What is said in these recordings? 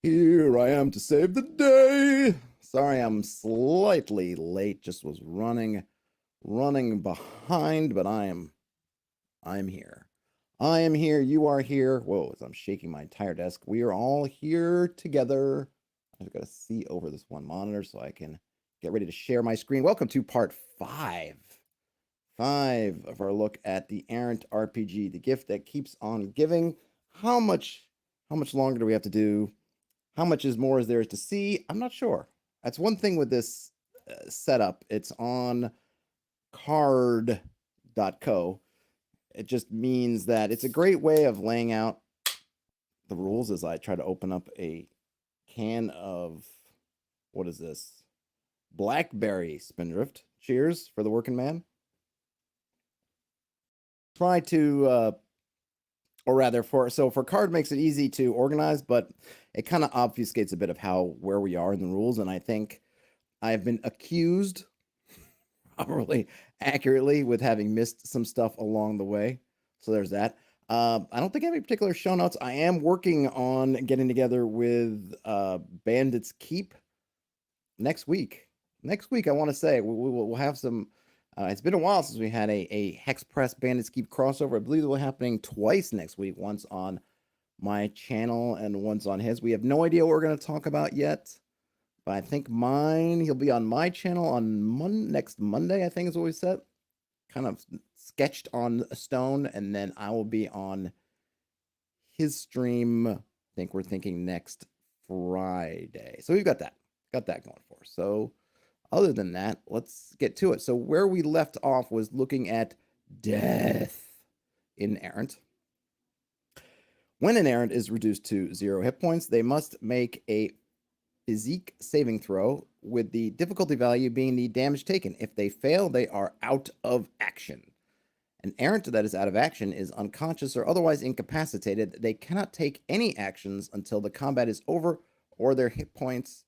Here I am to save the day. Sorry, I'm slightly late. Just was running behind, but I'm here. I am here. You are here. Whoa, as I'm shaking my entire desk. We are all here together. I've got to see over this one monitor so I can get ready to share my screen. Welcome to part five of our look at the Errant RPG, the gift that keeps on giving. How much longer do we have to do? How much is more is there to see? I'm not sure. That's one thing with this setup. It's on card.co. It just means that it's a great way of laying out the rules as I try to open up a can of, what is this? Blackberry Spindrift. Cheers for the working man. Try to or rather for card makes it easy to organize, but it kind of obfuscates a bit of where we are in the rules. And I think I've been accused probably accurately with having missed some stuff along the way. So there's that. I don't think I have any particular show notes. I am working on getting together with Bandits Keep next week. Next week, I want to say we'll have some. It's been a while since we had a Hex Press Bandits Keep crossover. I believe it will be happening twice next week, once on my channel and once on his. We have no idea what we're going to talk about yet, but I think he'll be on my channel on next Monday, I think is what we said. Kind of sketched on a stone, and then I will be on his stream. I think we're thinking next Friday. So we've got that going for us. So other than that, let's get to it. So where we left off was looking at death in Errant. When an Errant is reduced to 0 hit points, they must make a physique saving throw, with the difficulty value being the damage taken. If they fail, they are out of action. An Errant that is out of action is unconscious or otherwise incapacitated. They cannot take any actions until the combat is over or their hit points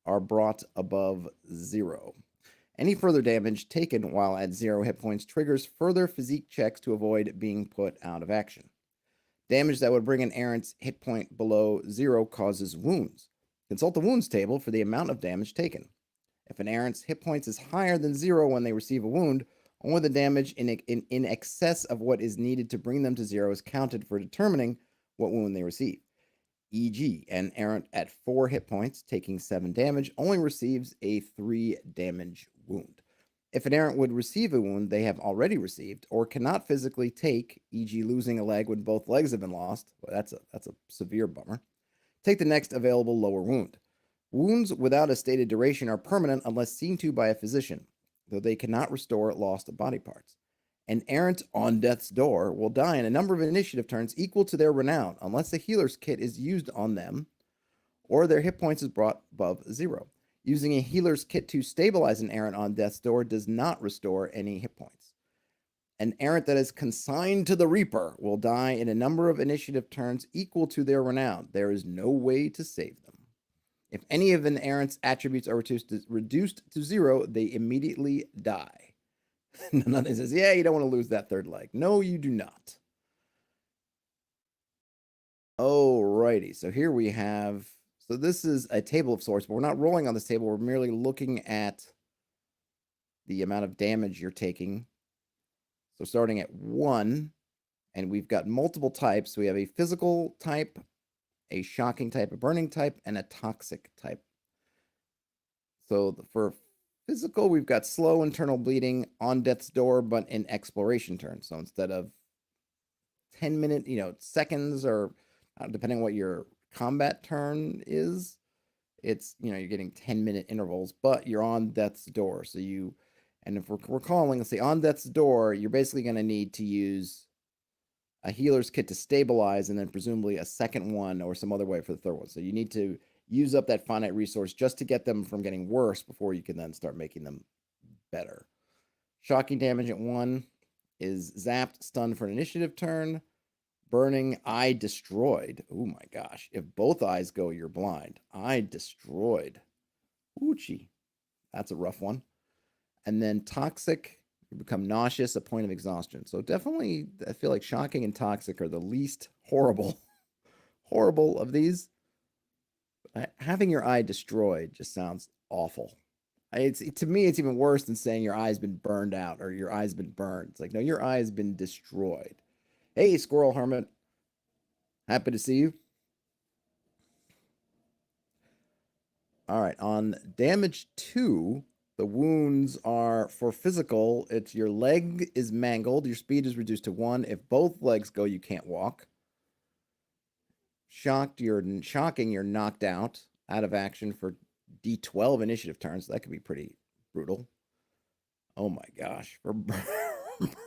are brought above 0. Any further damage taken while at 0 hit points triggers further physique checks to avoid being put out of action. Damage that would bring an Errant's hit point below 0 causes wounds. Consult the wounds table for the amount of damage taken. If an Errant's hit points is higher than 0 when they receive a wound, only the damage in excess of what is needed to bring them to 0 is counted for determining what wound they receive. E.g., an Errant at 4 hit points, taking 7 damage, only receives a 3 damage wound. If an Errant would receive a wound they have already received, or cannot physically take, e.g., losing a leg when both legs have been lost, well, that's a severe bummer, take the next available lower wound. Wounds without a stated duration are permanent unless seen to by a physician, though they cannot restore lost body parts. An Errant on death's door will die in a number of initiative turns equal to their renown, unless a healer's kit is used on them or their hit points is brought above 0. Using a healer's kit to stabilize an Errant on death's door does not restore any hit points. An Errant that is consigned to the Reaper will die in a number of initiative turns equal to their renown. There is no way to save them. If any of an Errant's attributes are reduced to 0, they immediately die. Nothing says, yeah, you don't want to lose that third leg. No, you do not. Alrighty, so here we have, so this is a table of sorts, but we're not rolling on this table. We're merely looking at the amount of damage you're taking. So starting at 1, and we've got multiple types. We have a physical type, a shocking type, a burning type, and a toxic type. So for physical, we've got slow internal bleeding on death's door, but in exploration turns. So instead of 10-minute, seconds, or depending on what your combat turn is, it's, you're getting 10-minute intervals, but you're on death's door. So and if we're calling, let's say on death's door, you're basically going to need to use a healer's kit to stabilize, and then presumably a second one or some other way for the third one. So you need to use up that finite resource just to get them from getting worse before you can then start making them better. Shocking damage at 1 is zapped, stunned for an initiative turn. Burning, eye destroyed. Oh my gosh. If both eyes go, you're blind. Eye destroyed. Oochie. That's a rough one. And then toxic, you become nauseous, a point of exhaustion. So definitely, I feel like shocking and toxic are the least horrible of these. Having your eye destroyed just sounds awful. To me, it's even worse than saying your eye's been burned out or your eye's been burned. It's like, no, your eye's been destroyed. Hey, Squirrel Hermit. Happy to see you. All right. On damage 2, the wounds are for physical. It's your leg is mangled. Your speed is reduced to 1. If both legs go, you can't walk. Shocking, you're knocked out of action for D12 initiative turns. That could be pretty brutal. Oh my gosh. For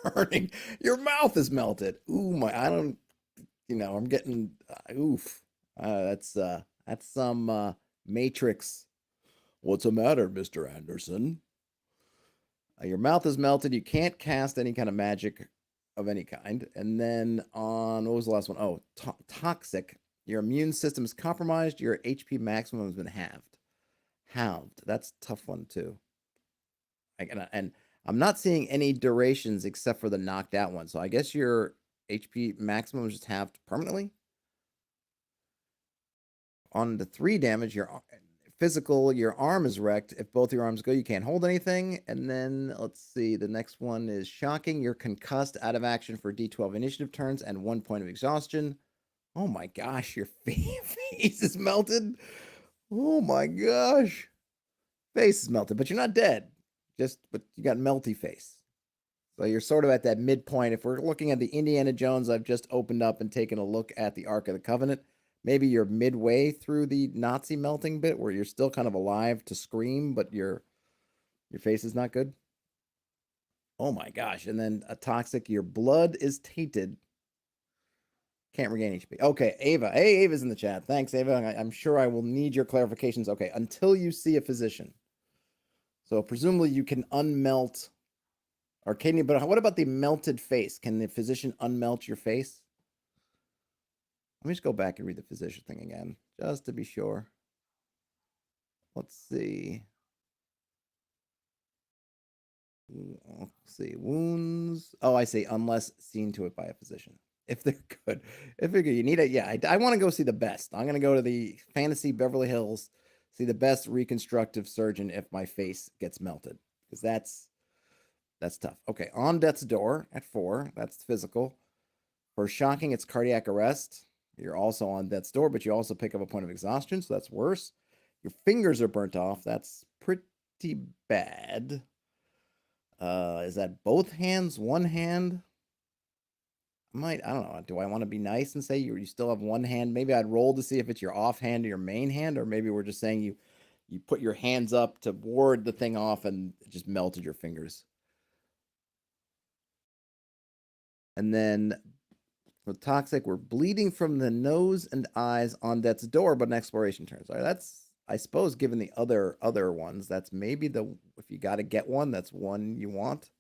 burning. Your mouth is melted. Ooh, I'm getting, oof. That's some Matrix. What's the matter, Mr. Anderson? Your mouth is melted. You can't cast any kind of magic of any kind. And then what was the last one? Oh, toxic. Your immune system is compromised. Your HP maximum has been halved. That's a tough one too. And I'm not seeing any durations except for the knocked out one. So I guess your HP maximum is just halved permanently. On the 3 damage, your physical, your arm is wrecked. If both your arms go, you can't hold anything. And then let's see, the next one is shocking. You're concussed out of action for D12 initiative turns and 1 point of exhaustion. Oh my gosh, your face is melted. Oh my gosh. Face is melted, but you're not dead. But you got melty face. So you're sort of at that midpoint. If we're looking at the Indiana Jones, I've just opened up and taken a look at the Ark of the Covenant. Maybe you're midway through the Nazi melting bit where you're still kind of alive to scream, but your face is not good. Oh my gosh. And then a toxic, your blood is tainted. Can't regain HP. Okay, Ava. Hey, Ava's in the chat. Thanks, Ava. I'm sure I will need your clarifications. Okay, until you see a physician. So presumably you can unmelt, or can you, but what about the melted face? Can the physician unmelt your face? Let me just go back and read the physician thing again, just to be sure. Let's see. Let's see. Wounds. Oh, I see. Unless seen to it by a physician. If they're good. If they're good, you need it. Yeah, I want to go see the best. I'm going to go to the Fantasy Beverly Hills, see the best reconstructive surgeon if my face gets melted. Because that's tough. Okay, on death's door at 4. That's physical. For shocking, it's cardiac arrest. You're also on death's door, but you also pick up a point of exhaustion, so that's worse. Your fingers are burnt off. That's pretty bad. Is that both hands, one hand? I don't know. Do I want to be nice and say you still have one hand? Maybe I'd roll to see if it's your offhand or your main hand, or maybe we're just saying you put your hands up to ward the thing off and it just melted your fingers. And then for toxic, we're bleeding from the nose and eyes on death's door, but an exploration turns. All right, that's, I suppose, given the other ones, that's maybe if you got to get one, that's one you want.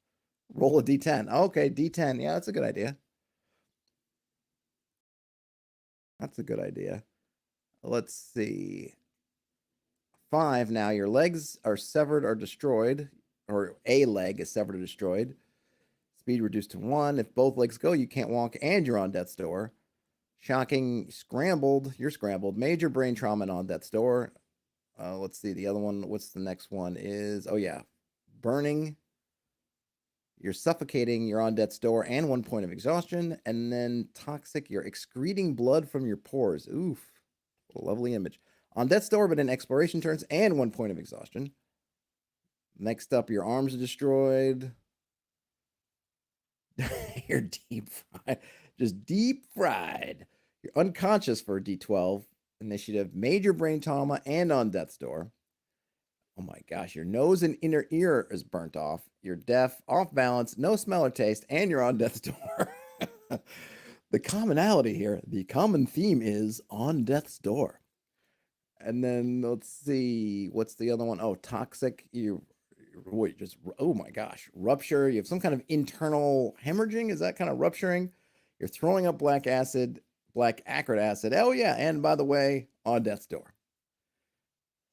Roll a D10. Okay, D10. Yeah, that's a good idea. That's a good idea. Let's see. 5 now. Your legs are severed or destroyed, or a leg is severed or destroyed. Speed reduced to 1. If both legs go, you can't walk and you're on death's door. Shocking, scrambled. You're scrambled. Major brain trauma and on death's door. Let's see. The other one, what's the next one is, oh yeah. Burning. You're suffocating, you're on death's door, and 1 point of exhaustion. And then toxic, you're excreting blood from your pores. Oof. What a lovely image. On death's door, but in exploration turns, and 1 point of exhaustion. Next up, your arms are destroyed. You're deep fried. Just deep fried. You're unconscious for D12 initiative, major brain trauma, and on death's door. Oh my gosh, your nose and inner ear is burnt off. You're deaf, off balance, no smell or taste, and you're on death's door. The commonality here, the common theme is on death's door. And then let's see, what's the other one? Oh, toxic. Oh my gosh, rupture. You have some kind of internal hemorrhaging. Is that kind of rupturing? You're throwing up black acrid acid. Oh yeah, and by the way, on death's door.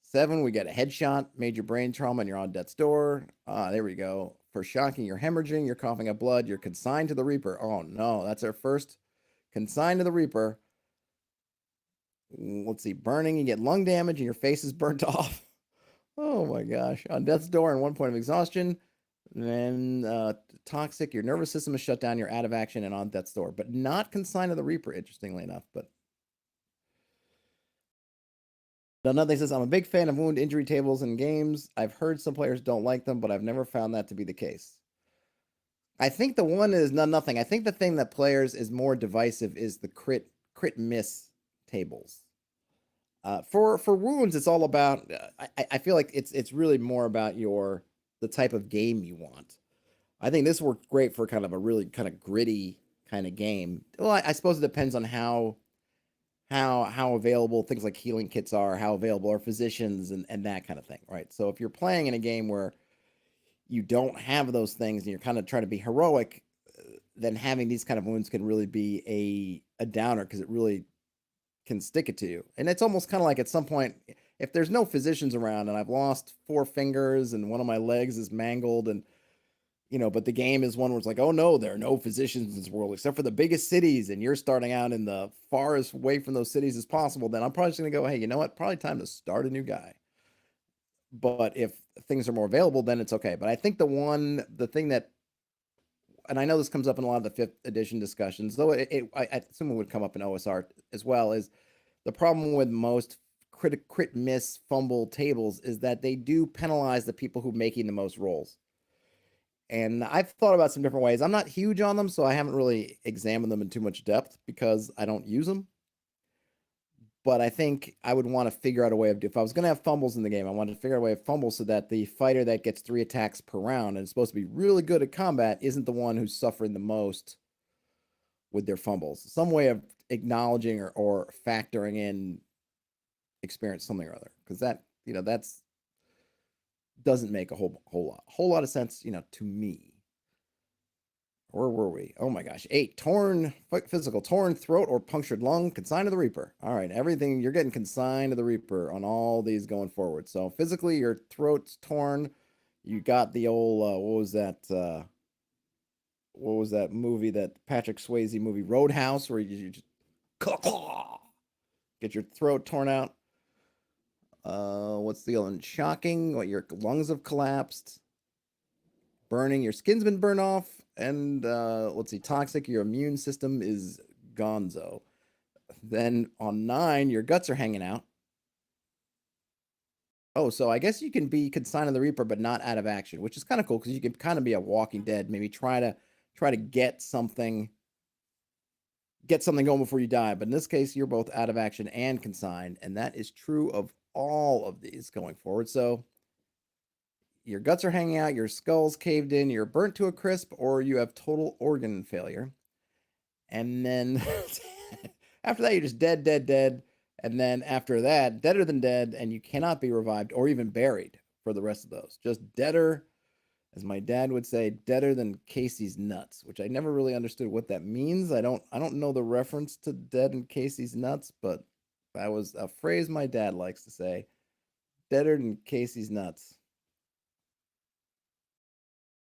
7, we got a headshot, major brain trauma, and you're on death's door. There we go. For shocking, you're hemorrhaging, you're coughing up blood, you're consigned to the Reaper. Oh no, that's our first consigned to the Reaper. let's see, burning, you get lung damage and your face is burnt off. Oh my gosh. On death's door and 1 point of exhaustion. Then toxic, your nervous system is shut down, you're out of action and on death's door, but not consigned to the Reaper, interestingly enough. But another thing says, I'm a big fan of wound injury tables in games. I've heard some players don't like them, but I've never found that to be the case. I think the one is nothing. I think the thing that players is more divisive is the crit miss tables. For wounds, it's all about. I feel like it's really more about the type of game you want. I think this worked great for kind of a really kind of gritty kind of game. Well, I suppose it depends on how available things like healing kits are, how available are physicians and that kind of thing, right? So if you're playing in a game where you don't have those things and you're kind of trying to be heroic, then having these kind of wounds can really be a downer because it really can stick it to you. And it's almost kind of like at some point, if there's no physicians around and I've lost 4 fingers and one of my legs is mangled and but the game is one where it's like, oh no, there are no physicians in this world except for the biggest cities, and you're starting out in the farthest away from those cities as possible, then I'm probably just going to go, hey, you know what? Probably time to start a new guy. But if things are more available, then it's okay. But I think the thing that, and I know this comes up in a lot of the 5th edition discussions, though I assume it would come up in OSR as well, is the problem with most crit miss fumble tables is that they do penalize the people who are making the most rolls. And I've thought about some different ways. I'm not huge on them, so I haven't really examined them in too much depth because I don't use them. But I think I would want to figure out a way of, if I was going to have fumbles in the game, I wanted to figure out a way of fumbles so that the fighter that gets 3 attacks per round and is supposed to be really good at combat isn't the one who's suffering the most with their fumbles. Some way of acknowledging or factoring in experience, something or other, because that's doesn't make a whole lot of sense, to me. Where were we? Oh my gosh. 8, torn physical, torn throat or punctured lung, consigned to the Reaper. All right, everything, you're getting consigned to the Reaper on all these going forward. So physically, your throat's torn. You got the old, what was that movie, that Patrick Swayze movie, Roadhouse, where you just get your throat torn out. What's the other one? Shocking, what, your lungs have collapsed. Burning, your skin's been burned off. And let's see, toxic, your immune system is gonzo. Then on 9, your guts are hanging out. Oh, so I guess you can be consigned to the Reaper, but not out of action, which is kind of cool because you can kind of be a Walking Dead. Maybe try to get something going before you die. But in this case, you're both out of action and consigned, and that is true of all of these going forward. So your guts are hanging out, your skull's caved in, you're burnt to a crisp, or you have total organ failure. And then after that, you're just dead, dead, dead. And then after that, deader than dead, and you cannot be revived or even buried for the rest of those. Just deader, as my dad would say, deader than Casey's nuts, which I never really understood what that means. I don't know the reference to dead and Casey's nuts, but that was a phrase my dad likes to say. Deader than Casey's nuts.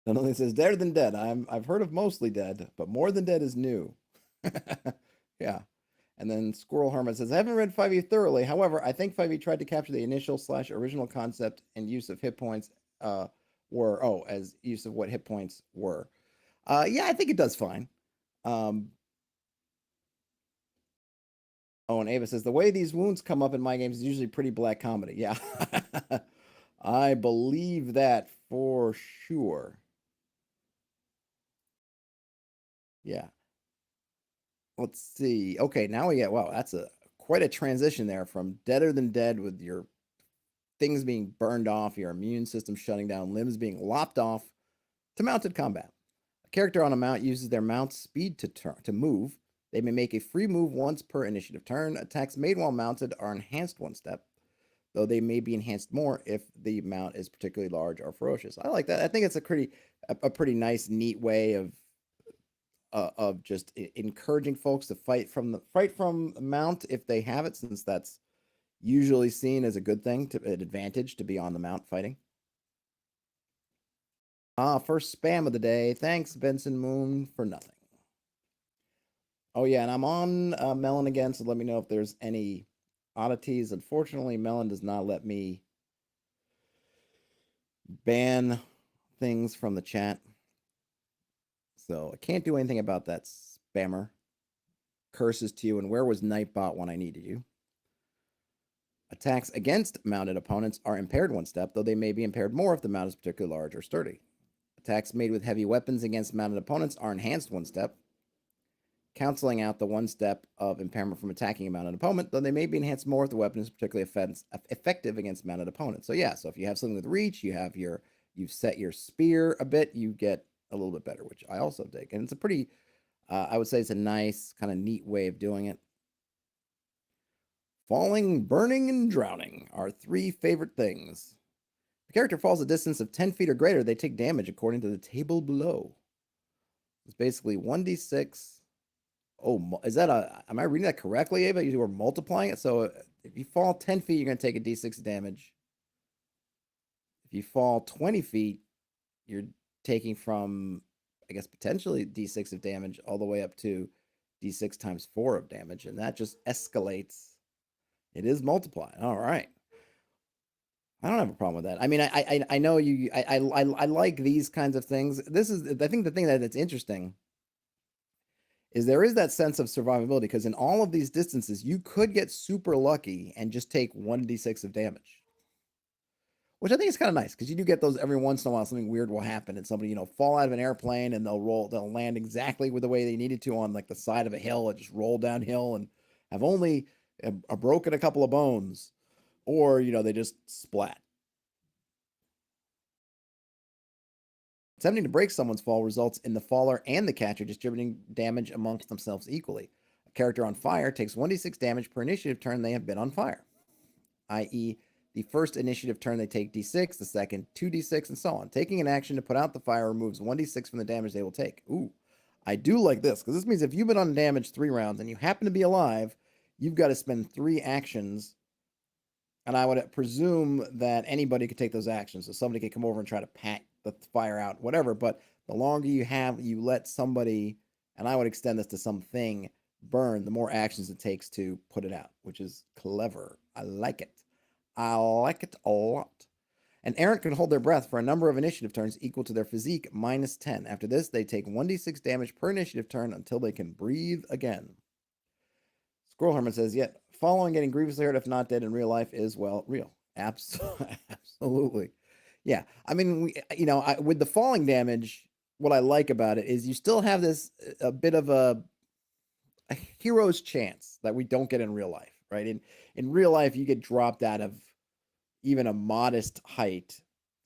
Another says, deader than dead. I've heard of mostly dead, but more than dead is new. Yeah. And then Squirrel Hermit says, I haven't read 5e thoroughly. However, I think 5e tried to capture the initial/original concept and use of hit points as use of what hit points were. Yeah, I think it does fine. Oh, and Ava says, the way these wounds come up in my games is usually pretty black comedy. Yeah. I believe that for sure. Yeah. Let's see. Okay, now we get, wow, that's quite a transition there from deader than dead with your things being burned off, your immune system shutting down, limbs being lopped off, to mounted combat. A character on a mount uses their mount's speed to move. They may make a free move once per initiative turn. Attacks made while mounted are enhanced 1 step, though they may be enhanced more if the mount is particularly large or ferocious. I like that. I think it's a pretty nice, neat way of just encouraging folks to fight from the mount if they have it, since that's usually seen as a good thing, an advantage to be on the mount fighting. First spam of the day. Thanks, Benson Moon, for nothing. Oh yeah, and I'm on Melon again, so let me know if there's any oddities. Unfortunately, Melon does not let me ban things from the chat. So I can't do anything about that spammer. Curses to you, and where was Nightbot when I needed you? Attacks against mounted opponents are impaired one step, though they may be impaired more if the mount is particularly large or sturdy. Attacks made with heavy weapons against mounted opponents are enhanced one step, canceling out the one step of impairment from attacking a mounted opponent, though they may be enhanced more if the weapon is particularly effective against mounted opponents. So yeah, so if you have something with reach, you've set your spear a bit, you get a little bit better, which I also dig. And it's a pretty, I would say it's a nice, kind of neat way of doing it. Falling, burning, and drowning are 3 favorite things. If the character falls a distance of 10 feet or greater, they take damage according to the table below. It's basically 1d6. Oh, is that am I reading that correctly, Ava? You were multiplying it. So if you fall 10 feet, you're going to take a d6 damage. If you fall 20 feet, you're taking from, I guess, potentially d6 of damage all the way up to d6 times 4 of damage. And that just escalates. It is multiplied. All right. I don't have a problem with that. I mean, I know you. I like these kinds of things. This is, I think, the thing that's interesting is there is that sense of survivability, because in all of these distances, you could get super lucky and just take 1d6 of damage, which I think is kind of nice, because you do get those every once in a while. Something weird will happen and somebody, fall out of an airplane and they'll land exactly with the way they needed to on like the side of a hill and just roll downhill and have only a broken a couple of bones, or they just splat. Attempting to break someone's fall results in the faller and the catcher distributing damage amongst themselves equally. A character on fire takes 1d6 damage per initiative turn they have been on fire, i.e., the first initiative turn they take d6, the second 2d6, and so on. Taking an action to put out the fire removes 1d6 from the damage they will take. Ooh, I do like this, because this means if you've been on damage 3 rounds and you happen to be alive, you've got to spend 3 actions, and I would presume that anybody could take those actions. So somebody could come over and try to pat the fire out, whatever. But the longer you let somebody, and I would extend this to something, burn, the more actions it takes to put it out, which is clever. I like it. I like it a lot. An errant can hold their breath for a number of initiative turns equal to their physique minus 10. After this, they take 1d6 damage per initiative turn until they can breathe again. Squirrel Herman says, yet following getting grievously hurt if not dead in real life is, well, real. Absolutely. Yeah. I mean, with the falling damage, what I like about it is you still have this a bit of a hero's chance that we don't get in real life, right? In real life, you get dropped out of even a modest height,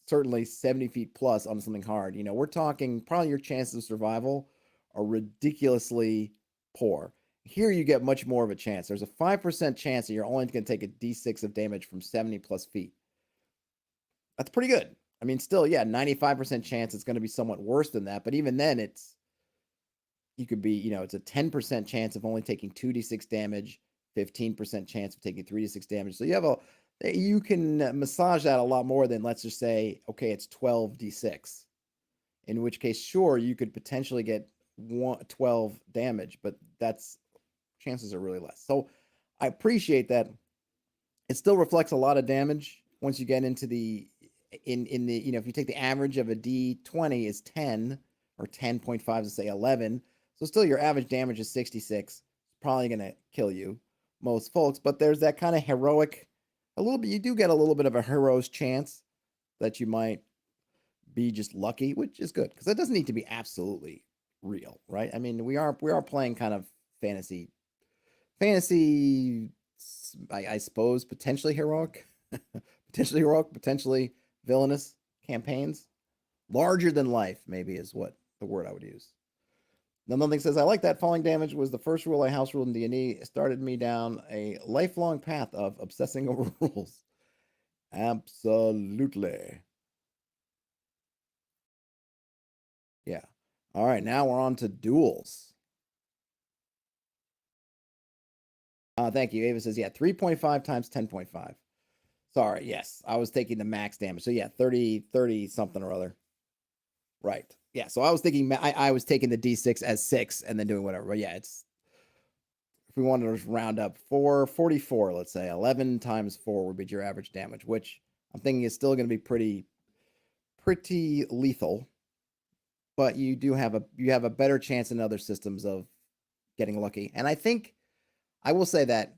certainly 70 feet plus on something hard. We're talking probably your chances of survival are ridiculously poor. Here you get much more of a chance. There's a 5% chance that you're only going to take a d6 of damage from 70 plus feet. That's pretty good. I mean, still, yeah, 95% chance it's going to be somewhat worse than that. But even then, you could be, it's a 10% chance of only taking 2d6 damage, 15% chance of taking 3d6 damage. So you can massage that a lot more than, let's just say, okay, it's 12d6. In which case, sure, you could potentially get 12 damage, but chances are really less. So I appreciate that. It still reflects a lot of damage once you get into the if you take the average of a d20 is 10 or 10.5 to say 11, so still your average damage is 66. It's probably going to kill you, most folks, but there's that kind of heroic, you do get a little bit of a hero's chance that you might be just lucky, which is good, because that doesn't need to be absolutely real, right? I mean, we are playing kind of fantasy, I suppose, potentially heroic, potentially villainous campaigns. Larger than life, maybe, is what the word I would use. Another thing says, I like that falling damage was the first rule I house ruled in D&D. It started me down a lifelong path of obsessing over rules. Absolutely. Yeah. All right, now we're on to duels. Thank you. Ava says, yeah, 3.5 times 10.5. Sorry, yes. I was taking the max damage. So yeah, 30 something or other. Right. Yeah, so I was thinking I was taking the D6 as 6 and then doing whatever. But yeah, it's if we wanted to just round up, 444, let's say 11 times 4 would be your average damage, which I'm thinking is still going to be pretty lethal. But you have a better chance in other systems of getting lucky. And I think I will say that,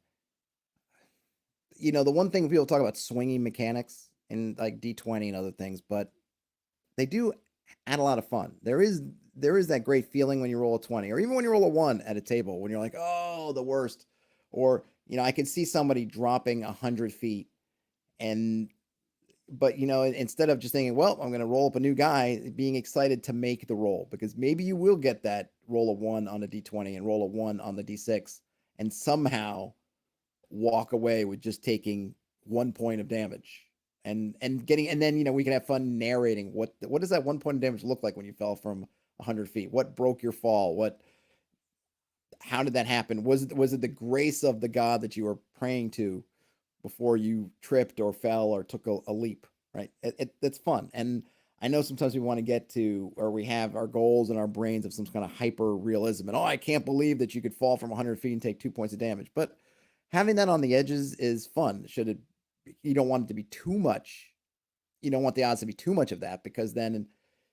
the one thing people talk about swinging mechanics in like D20 and other things, but they do add a lot of fun. There is that great feeling when you roll a 20, or even when you roll a 1 at a table, when you're like, oh, the worst. Or, I can see somebody dropping 100 feet, but instead of just thinking, well, I'm going to roll up a new guy, being excited to make the roll, because maybe you will get that roll a 1 on a D20 and roll a 1 on the D6 and somehow walk away with just taking 1 point of damage. And then we can have fun narrating what does that 1 point of damage look like when you fell from 100 feet? What broke your fall? How did that happen? Was it the grace of the god that you were praying to before you tripped or fell or took a leap? Right? It's fun. And I know sometimes we want to get to, or we have our goals in our brains of some kind of hyper realism, and I can't believe that you could fall from 100 feet and take 2 points of damage. But having that on the edges is fun. You don't want it to be too much. You don't want the odds to be too much of that, because then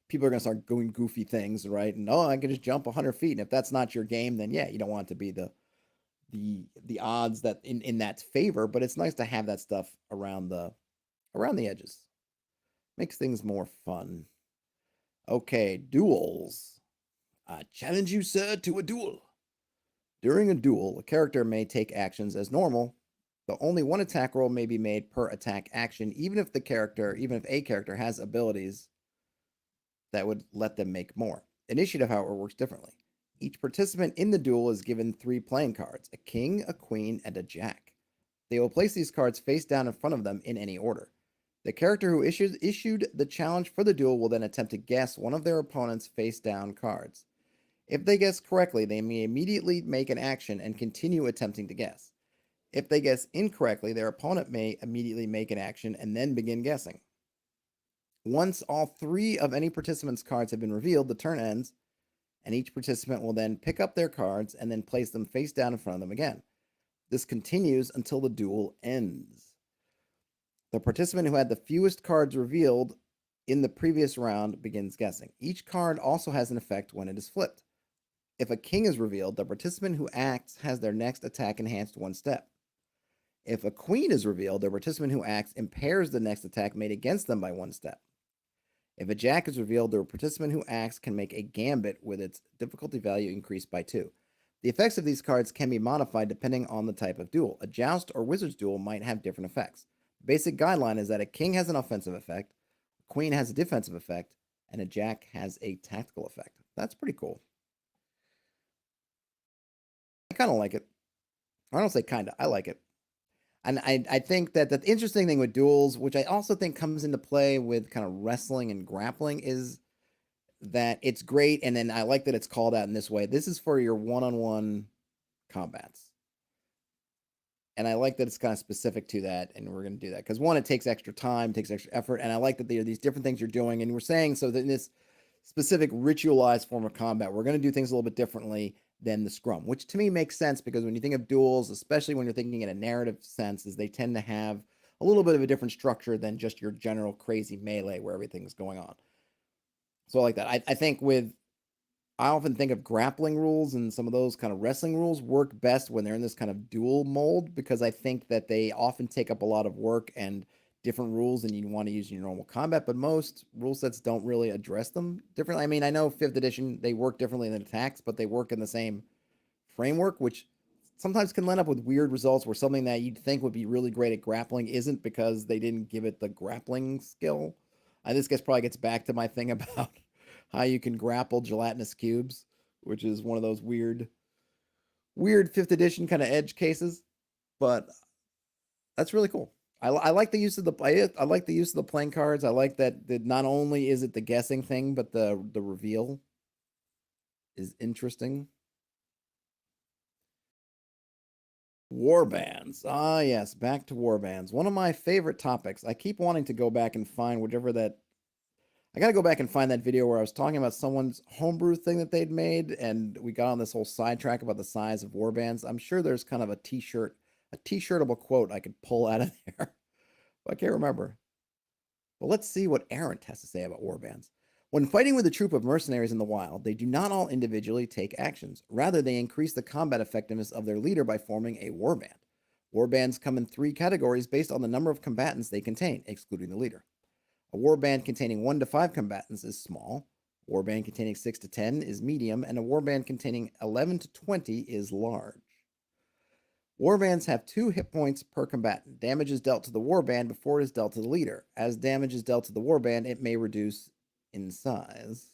people are going to start doing goofy things, right? And I can just jump 100 feet. And if that's not your game, then yeah, you don't want it to be the odds that in that favor. But it's nice to have that stuff around the edges. Makes things more fun. Okay, duels. I challenge you, sir, to a duel. During a duel, a character may take actions as normal, but only one attack roll may be made per attack action, even if a character has abilities that would let them make more. Initiative, however, works differently. Each participant in the duel is given 3 playing cards: a king, a queen, and a jack. They will place these cards face down in front of them in any order. The character who issued the challenge for the duel will then attempt to guess one of their opponent's face down cards. If they guess correctly, they may immediately make an action and continue attempting to guess. If they guess incorrectly, their opponent may immediately make an action and then begin guessing. Once all 3 of any participant's cards have been revealed, the turn ends, and each participant will then pick up their cards and then place them face down in front of them again. This continues until the duel ends. The participant who had the fewest cards revealed in the previous round begins guessing. Each card also has an effect when it is flipped. If a king is revealed, the participant who acts has their next attack enhanced 1 step. If a queen is revealed, the participant who acts impairs the next attack made against them by 1 step. If a jack is revealed, the participant who acts can make a gambit with its difficulty value increased by 2. The effects of these cards can be modified depending on the type of duel. A joust or wizard's duel might have different effects. The basic guideline is that a king has an offensive effect, a queen has a defensive effect, and a jack has a tactical effect. That's pretty cool. I kind of like it. I don't say kind of, I like it. And I think that the interesting thing with duels, which I also think comes into play with kind of wrestling and grappling, is that it's great. And then I like that it's called out in this way. This is for your one-on-one combats. And I like that it's kind of specific to that. And we're going to do that because, one, it takes extra time, takes extra effort. And I like that there are these different things you're doing. And we're saying so that in this specific ritualized form of combat, we're going to do things a little bit differently than the scrum, which to me makes sense, because when you think of duels, especially when you're thinking in a narrative sense, is they tend to have a little bit of a different structure than just your general crazy melee where everything's going on. So I like that. I often think of grappling rules, and some of those kind of wrestling rules work best when they're in this kind of dual mold, because I think that they often take up a lot of work and different rules than you want to use in your normal combat, but most rule sets don't really address them differently. I mean, I know 5th edition, they work differently than attacks, but they work in the same framework, which sometimes can end up with weird results where something that you'd think would be really great at grappling isn't, because they didn't give it the grappling skill. This probably gets back to my thing about how you can grapple gelatinous cubes, which is one of those weird 5th edition kind of edge cases, but that's really cool. I like the use of the playing cards. I like that not only is it the guessing thing, but the reveal is interesting. Warbands. Ah, yes, back to warbands. One of my favorite topics. I keep wanting to go back and find whichever that. I got to go back and find that video where I was talking about someone's homebrew thing that they'd made, and we got on this whole sidetrack about the size of warbands. I'm sure there's kind of a t-shirtable quote I could pull out of there. I can't remember. But let's see what Errant has to say about warbands. When fighting with a troop of mercenaries in the wild, they do not all individually take actions. Rather, they increase the combat effectiveness of their leader by forming a warband. Warbands come in 3 categories based on the number of combatants they contain, excluding the leader. A warband containing 1 to 5 combatants is small, a warband containing 6 to 10 is medium, and a warband containing 11 to 20 is large. Warbands have 2 hit points per combatant. Damage is dealt to the warband before it is dealt to the leader. As damage is dealt to the warband, it may reduce in size.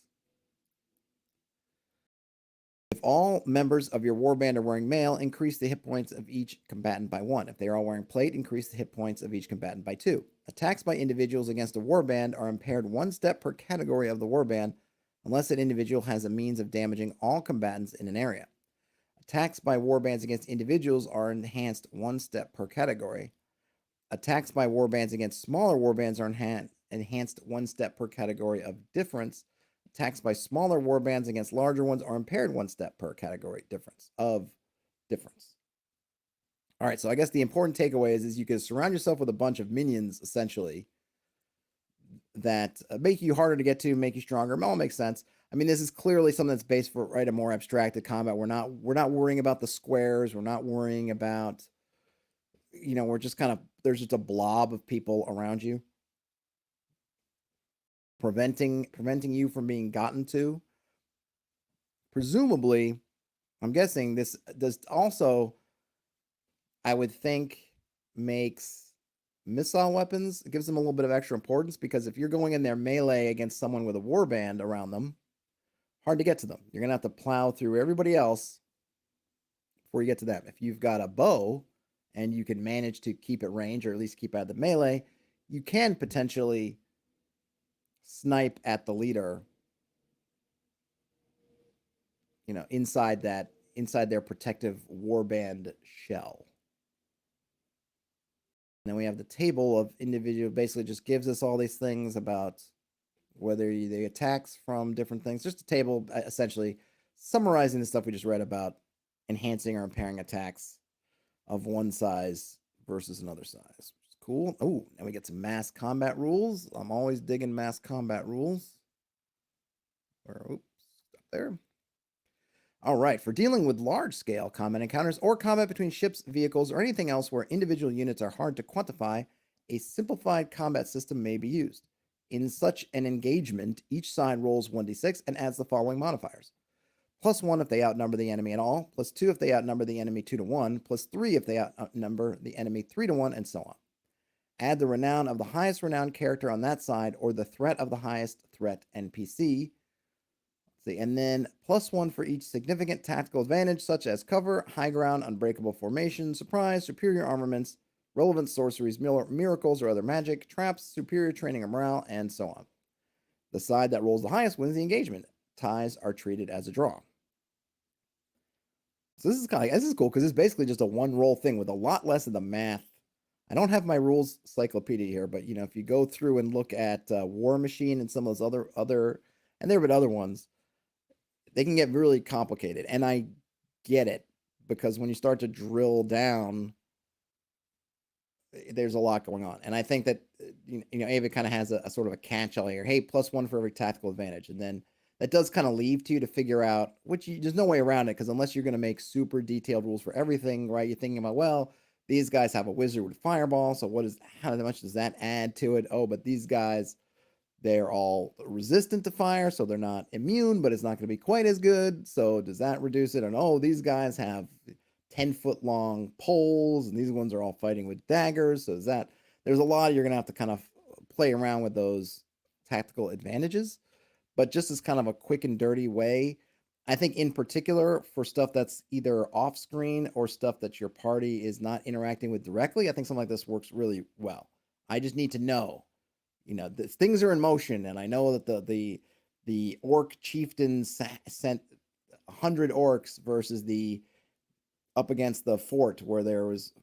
If all members of your warband are wearing mail, increase the hit points of each combatant by 1. If they are all wearing plate, increase the hit points of each combatant by 2. Attacks by individuals against a warband are impaired 1 step per category of the warband, unless that individual has a means of damaging all combatants in an area. Attacks by warbands against individuals are enhanced 1 step per category. Attacks by warbands against smaller warbands are enhanced 1 step per category of difference. Attacks by smaller warbands against larger ones are impaired 1 step per category of difference. All right, so I guess the important takeaway is you can surround yourself with a bunch of minions, essentially, that make you harder to get to, make you stronger. It all makes sense. I mean, this is clearly something that's based for a more abstracted combat. We're not worrying about the squares. We're not worrying about, we're just there's just a blob of people around you, preventing you from being gotten to. Presumably, I'm guessing this does also, I would think, makes missile weapons. It gives them a little bit of extra importance, because if you're going in there melee against someone with a warband around them, hard to get to them. You're going to have to plow through everybody else before you get to them. If you've got a bow and you can manage to keep at range, or at least keep out of the melee, you can potentially snipe at the leader, inside their protective warband shell. And then we have the table of individual, basically just gives us all these things about whether the attacks from different things. Just a table essentially summarizing the stuff we just read about enhancing or impairing attacks of one size versus another size. Cool. Oh, and we get some mass combat rules. I'm always digging mass combat rules. Oops, up there. All right, for dealing with large-scale combat encounters or combat between ships, vehicles, or anything else where individual units are hard to quantify, a simplified combat system may be used. In such an engagement, each side rolls 1d6 and adds the following modifiers. +1 if they outnumber the enemy at all, +2 if they outnumber the enemy 2 to 1, +3 if they outnumber the enemy 3 to 1, and so on. Add the renown of the highest renowned character on that side, or the threat of the highest threat NPC. See, and then +1 for each significant tactical advantage, such as cover, high ground, unbreakable formation, surprise, superior armaments, relevant sorceries, miracles or other magic, traps, superior training or morale, and so on. The side that rolls the highest wins the engagement. Ties are treated as a draw. So this is cool, because it's basically just a one roll thing with a lot less of the math. I don't have my rules encyclopedia here, but if you go through and look at War Machine and some of those other, and there have been other ones, they can get really complicated. And I get it, because when you start to drill down, there's a lot going on. And I think that, Ava kind of has a sort of a catch-all here. Hey, +1 for every tactical advantage. And then that does kind of leave to you to figure out, there's no way around it, because unless you're going to make super detailed rules for everything, right? You're thinking about, well, these guys have a wizard with fireball, so how much does that add to it? Oh, but these guys, they're all resistant to fire, so they're not immune, but it's not going to be quite as good. So does that reduce it? And these guys have 10-foot long poles, and these ones are all fighting with daggers. So there's a lot you're going to have to kind of play around with those tactical advantages. But just as kind of a quick and dirty way, I think in particular for stuff that's either off screen or stuff that your party is not interacting with directly, I think something like this works really well. I just need to know, things are in motion, and I know that the orc chieftain sent 100 orcs versus up against the fort where there was,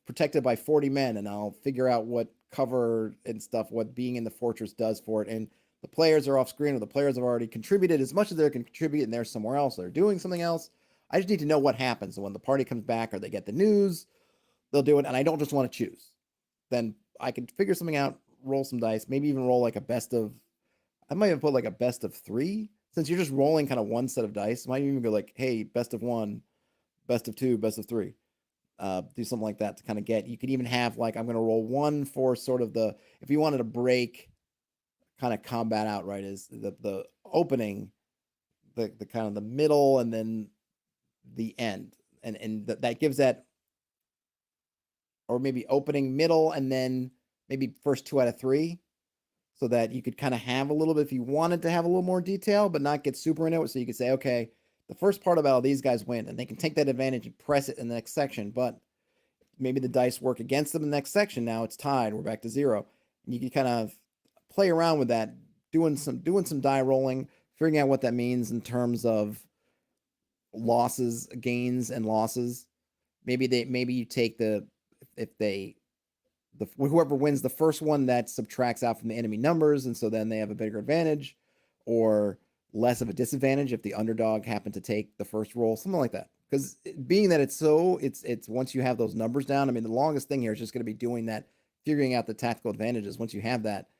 protected by 40 men, and I'll figure out what cover and stuff, what being in the fortress does for it. And the players are off screen or the players have already contributed as much as they can contribute and they're somewhere else, they're doing something else. I just need to know what happens. So when the party comes back or they get the news, they'll do it. And I don't just want to choose. Then I can figure something out, roll some dice, maybe even roll like a best of, I might even put like a best of 3. Since you're just rolling kind of one set of dice, I might even go like, hey, best of 1, best of 2, best of 3. Do something like that to kind of get, you could even have like, I'm going to roll 1 for sort of the, if you wanted to break kind of combat out, right, is the opening, the kind of the middle, and then the end. And that gives that, or maybe opening, middle, and then maybe first 2 out of 3, so that you could kind of have a little bit, if you wanted to have a little more detail, but not get super into it. So you could say, okay, the first part about these guys win, and they can take that advantage and press it in the next section, but maybe the dice work against them in the next section. Now it's tied. We're back to 0. And you can kind of play around with that, doing some die rolling, figuring out what that means in terms of losses, gains, and losses. Maybe you take whoever wins the first one, that subtracts out from the enemy numbers, and so then they have a bigger advantage, or less of a disadvantage if the underdog happened to take the first roll, something like that. Because being that it's once you have those numbers down, I mean, the longest thing here is just going to be doing that, figuring out the tactical advantages. Once you have that,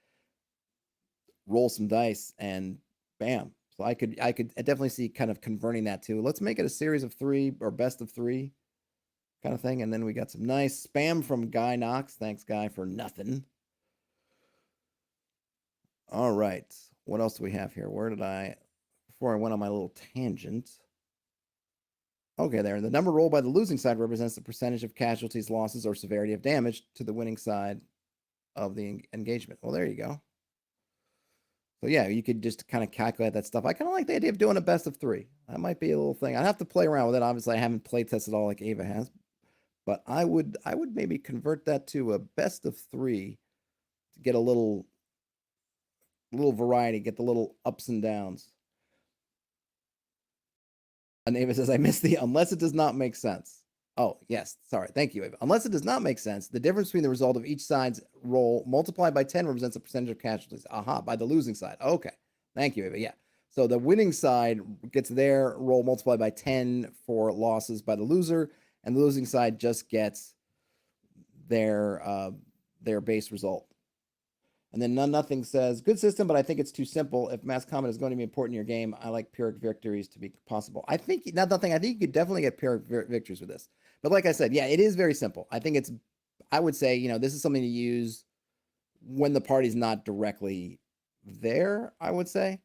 roll some dice and bam. So I could definitely see kind of converting that to, let's make it a series of 3 or best of 3 kind of thing. And then we got some nice spam from Guy Knox. Thanks, Guy, for nothing. All right. What else do we have here? Before I went on my little tangent. Okay, there. The number rolled by the losing side represents the percentage of casualties, losses, or severity of damage to the winning side of the engagement. Well, there you go. So yeah, you could just kind of calculate that stuff. I kind of like the idea of doing a best of 3. That might be a little thing. I'd have to play around with it. Obviously, I haven't play tested all like Ava has, but I would maybe convert that to a best of 3 to get a little variety, get the little ups and downs. And Ava says, I missed the unless it does not make sense. Oh, yes. Sorry. Thank you, Ava. Unless it does not make sense, the difference between the result of each side's roll multiplied by 10 represents a percentage of casualties. Aha, by the losing side. Okay. Thank you, Ava. Yeah. So the winning side gets their roll multiplied by 10 for losses by the loser, and the losing side just gets their base result. And then nothing says, good system, but I think it's too simple. If mass combat is going to be important in your game, I like Pyrrhic victories to be possible. I think you could definitely get Pyrrhic victories with this. But like I said, yeah, it is very simple. I would say, this is something to use when the party's not directly there, I would say.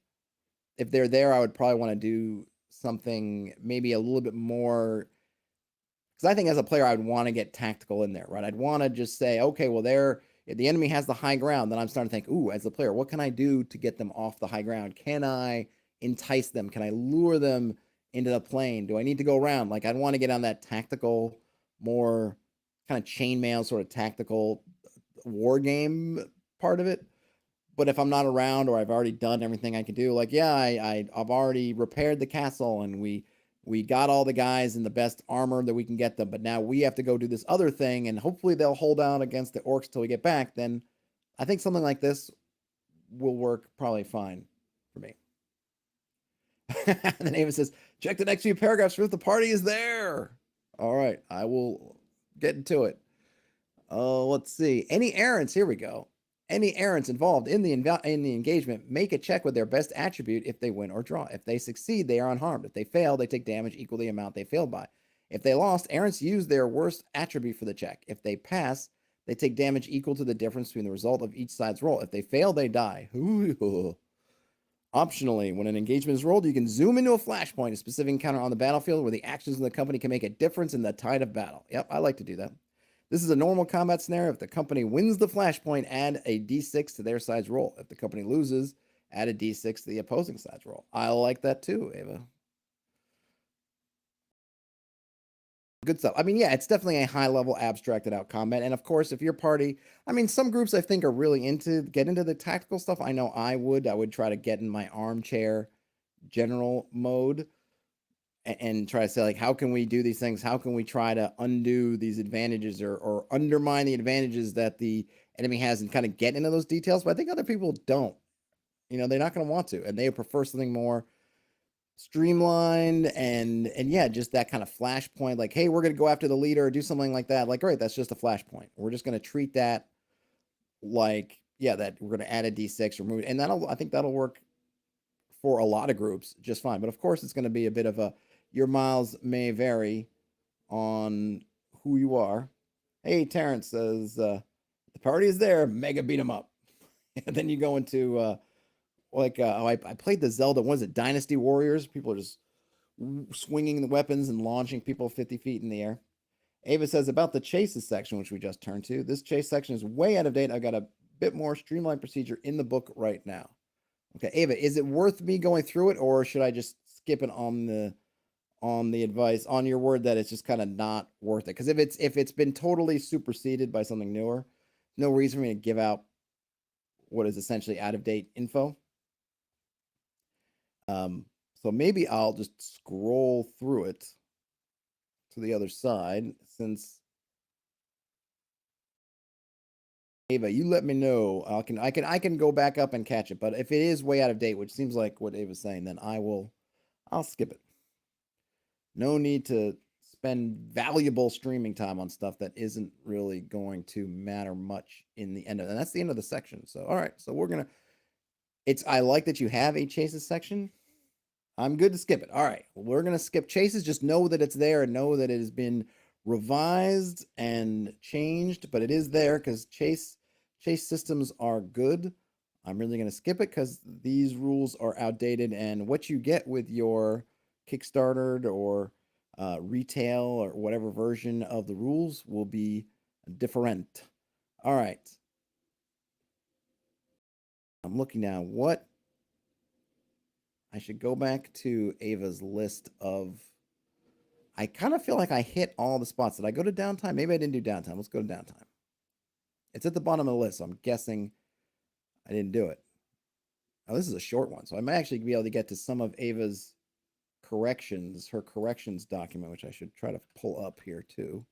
If they're there, I would probably want to do something maybe a little bit more, because I think as a player, I'd want to get tactical in there, right? I'd want to just say, okay, well, if the enemy has the high ground, then I'm starting to think, ooh, as a player, what can I do to get them off the high ground? Can I entice them? Can I lure them into the plane? Do I need to go around? Like, I'd want to get on that tactical, more kind of chainmail sort of tactical war game part of it. But if I'm not around, or I've already done everything I can do, like, yeah, I've already repaired the castle, and we got all the guys in the best armor that we can get them, but now we have to go do this other thing, and hopefully they'll hold out against the orcs till we get back, then I think something like this will work probably fine for me. The name says, check the next few paragraphs for if the party is there. All right, I will get into it. Let's see. Any errants? Here we go. Any errants involved in the engagement make a check with their best attribute if they win or draw. If they succeed, they are unharmed. If they fail, they take damage equal to the amount they failed by. If they lost, errants use their worst attribute for the check. If they pass, they take damage equal to the difference between the result of each side's roll. If they fail, they die. Optionally, when an engagement is rolled, you can zoom into a flashpoint, a specific encounter on the battlefield where the actions of the company can make a difference in the tide of battle. Yep, I like to do that. This is a normal combat scenario. If the company wins the flashpoint, add a d6 to their side's roll. If the company loses, add a d6 to the opposing side's roll. I like that too, Ava. Good stuff. I mean, yeah, it's definitely a high-level abstracted out combat. And of course, if your party, I mean, some groups I think are really get into the tactical stuff. I know I would try to get in my armchair general mode and try to say, like, how can we do these things? How can we try to undo these advantages or undermine the advantages that the enemy has, and kind of get into those details? But I think other people don't. they're not going to want to, and they prefer something more streamlined and yeah, just that kind of flashpoint. Like, hey, we're going to go after the leader or do something like that. Like, all right, that's just a flashpoint. We're just going to treat that like, yeah, that we're going to add a d6 or move, and I think that'll work for a lot of groups just fine. But of course, it's going to be a bit of your miles may vary on who you are. Hey, Terrence says the party is there. Mega beat them up. And then you go into I played the Zelda. What is it? Dynasty Warriors. People are just swinging the weapons and launching people 50 feet in the air. Ava says about the chases section, which we just turned to. This chase section is way out of date. I've got a bit more streamlined procedure in the book right now. Okay, Ava, is it worth me going through it, or should I just skip it on the advice, on your word that it's just kind of not worth it? Because if it's been totally superseded by something newer, no reason for me to give out what is essentially out of date info. So maybe I'll just scroll through it to the other side, since Ava, you let me know. I can go back up and catch it. But if it is way out of date, which seems like what Ava's saying, then I'll skip it. No need to spend valuable streaming time on stuff that isn't really going to matter much in the end of, and that's the end of the section. So all right, so I like that you have a chases section. I'm good to skip it. All right, we're gonna skip chases. Just know that it's there and know that it has been revised and changed, but it is there because chase systems are good. I'm really gonna skip it because these rules are outdated, and what you get with your Kickstartered or retail or whatever version of the rules will be different. All right. I'm looking now. What I should go back to Ava's list of. I kind of feel like I hit all the spots. Did I go to Downtime? Maybe I didn't do Downtime. Let's go to Downtime. It's at the bottom of the list, so I'm guessing I didn't do it. Oh, this is a short one, so I might actually be able to get to some of Ava's corrections, her corrections document, which I should try to pull up here too.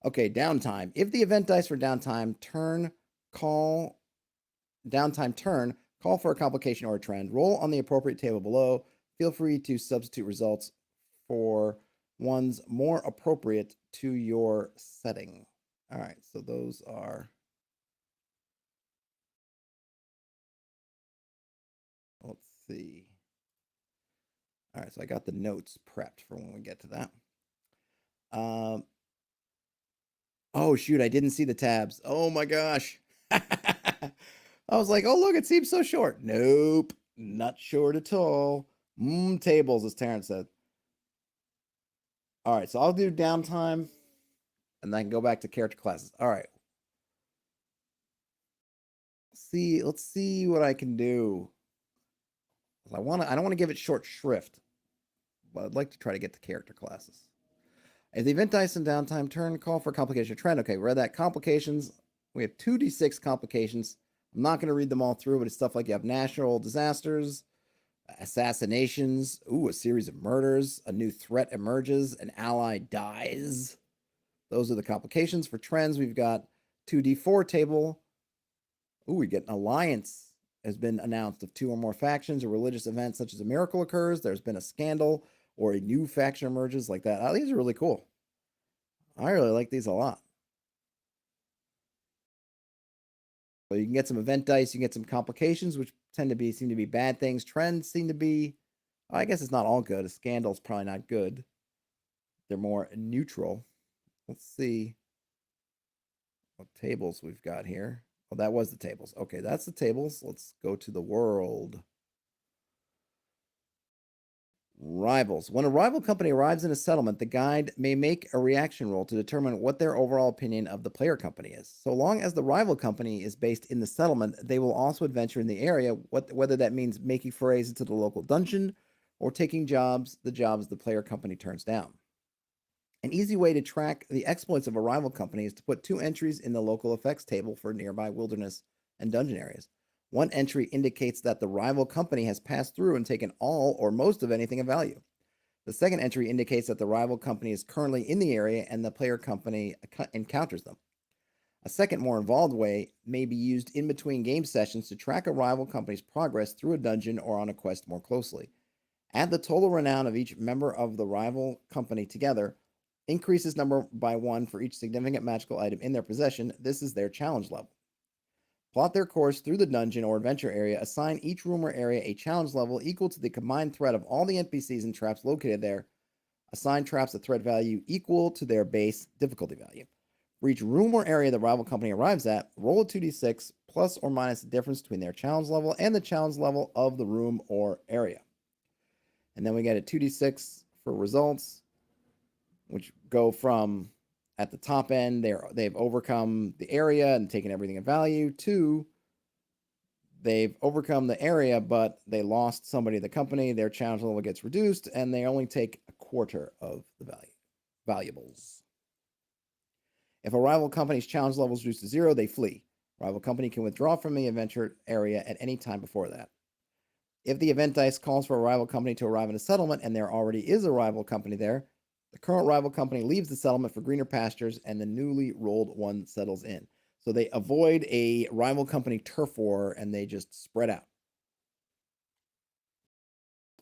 Okay, Downtime. If the event dice for Downtime turn, call for a complication or a trend. Roll on the appropriate table below. Feel free to substitute results for ones more appropriate to your setting. All right, so those are. Let's see. All right, so I got the notes prepped for when we get to that. Oh, shoot, I didn't see the tabs. Oh, my gosh. I was like, oh, look, it seems so short. Nope, not short at all. Tables, as Terrence said. All right, so I'll do Downtime, and then I can go back to character classes. All right. Let's see what I can do. I don't want to give it short shrift, but I'd like to try to get to character classes. If the event dice in Downtime turn, call for complication trend. Okay, read that. Complications. We have 2d6 complications. I'm not going to read them all through, but it's stuff like you have natural disasters, assassinations, a series of murders, a new threat emerges, an ally dies. Those are the complications. For trends, we've got 2d4 table. We get an alliance has been announced of 2 or more factions. A religious event such as a miracle occurs. There's been a scandal or a new faction emerges, like that. Oh, these are really cool. I really like these a lot. So you can get some event dice, you can get some complications, which seem to be bad things. Trends seem to be, I guess it's not all good. A scandal's probably not good. They're more neutral. Let's see what tables we've got here. Oh, that was the tables. Okay, that's the tables. Let's go to the world. Rivals. When a rival company arrives in a settlement, the guide may make a reaction roll to determine what their overall opinion of the player company is. So long as the rival company is based in the settlement, they will also adventure in the area, whether that means making forays into the local dungeon or taking the jobs the player company turns down. An easy way to track the exploits of a rival company is to put 2 entries in the local effects table for nearby wilderness and dungeon areas. One entry indicates that the rival company has passed through and taken all or most of anything of value. The second entry indicates that the rival company is currently in the area and the player company encounters them. A second, more involved way may be used in between game sessions to track a rival company's progress through a dungeon or on a quest more closely. Add the total renown of each member of the rival company together. Increase this number by 1 for each significant magical item in their possession. This is their challenge level. Plot their course through the dungeon or adventure area. Assign each room or area a challenge level equal to the combined threat of all the NPCs and traps located there. Assign traps a threat value equal to their base difficulty value. For each room or area the rival company arrives at, roll a 2d6 plus or minus the difference between their challenge level and the challenge level of the room or area. And then we get a 2d6 for results, which go from at the top end, they've overcome the area and taken everything of value, to they've overcome the area, but they lost somebody in the company, their challenge level gets reduced, and they only take a quarter of the valuables. If a rival company's challenge level is reduced to 0, they flee. Rival company can withdraw from the adventure area at any time before that. If the event dice calls for a rival company to arrive in a settlement and there already is a rival company there, the current rival company leaves the settlement for greener pastures and the newly rolled one settles in. So they avoid a rival company turf war and they just spread out.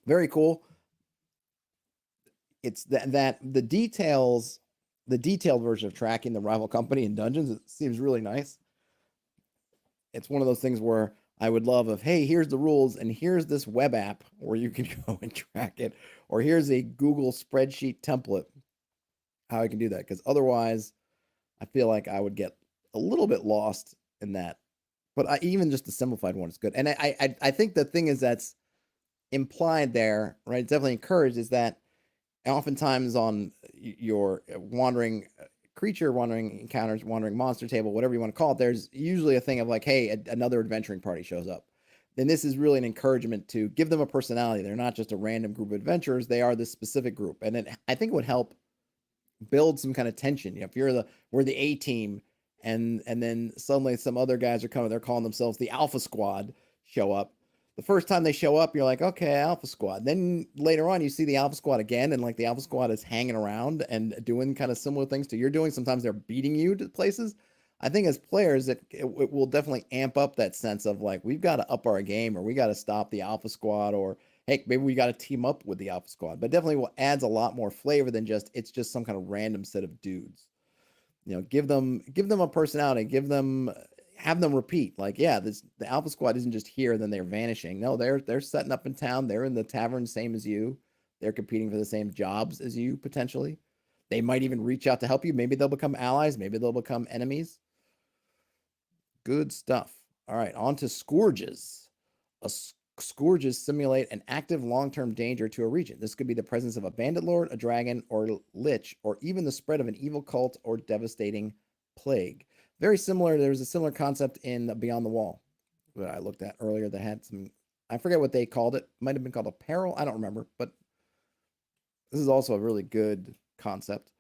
Very cool. It's that the detailed version of tracking the rival company in dungeons, it seems really nice. It's one of those things where I would love of, hey, here's the rules and here's this web app where you can go and track it, or here's a Google spreadsheet template, how I can do that. Because otherwise, I feel like I would get a little bit lost in that. But even just the simplified one is good. And I think the thing is that's implied there, right? It's definitely encouraged, is that oftentimes on your wandering creature, wandering encounters, wandering monster table, whatever you want to call it, there's usually a thing of like, hey, another adventuring party shows up. Then this is really an encouragement to give them a personality. They're not just a random group of adventurers. They are this specific group. And I think it would help build some kind of tension. You know, if we're the A team and then suddenly some other guys are coming, they're calling themselves the Alpha Squad, show up. The first time they show up, you're like, okay, Alpha Squad. Then later on, you see the Alpha Squad again, and like the Alpha Squad is hanging around and doing kind of similar things to you're doing. Sometimes they're beating you to places. I think as players, it will definitely amp up that sense of like, we've got to up our game, or we got to stop the Alpha Squad, or hey, maybe we got to team up with the Alpha Squad. But definitely adds a lot more flavor than it's just some kind of random set of dudes. You know, give them a personality, have them repeat, like, yeah, the Alpha Squad isn't just here and then they're vanishing. No, they're setting up in town. They're in the tavern, same as you. They're competing for the same jobs as you, potentially. They might even reach out to help you. Maybe they'll become allies. Maybe they'll become enemies. Good stuff. All right, on to scourges. Scourges simulate an active long-term danger to a region. This could be the presence of a bandit lord, a dragon, or lich, or even the spread of an evil cult or devastating plague. Very similar. There was a similar concept in Beyond the Wall that I looked at earlier that had some, I forget what they called it. Might have been called a peril. I don't remember, but this is also a really good concept.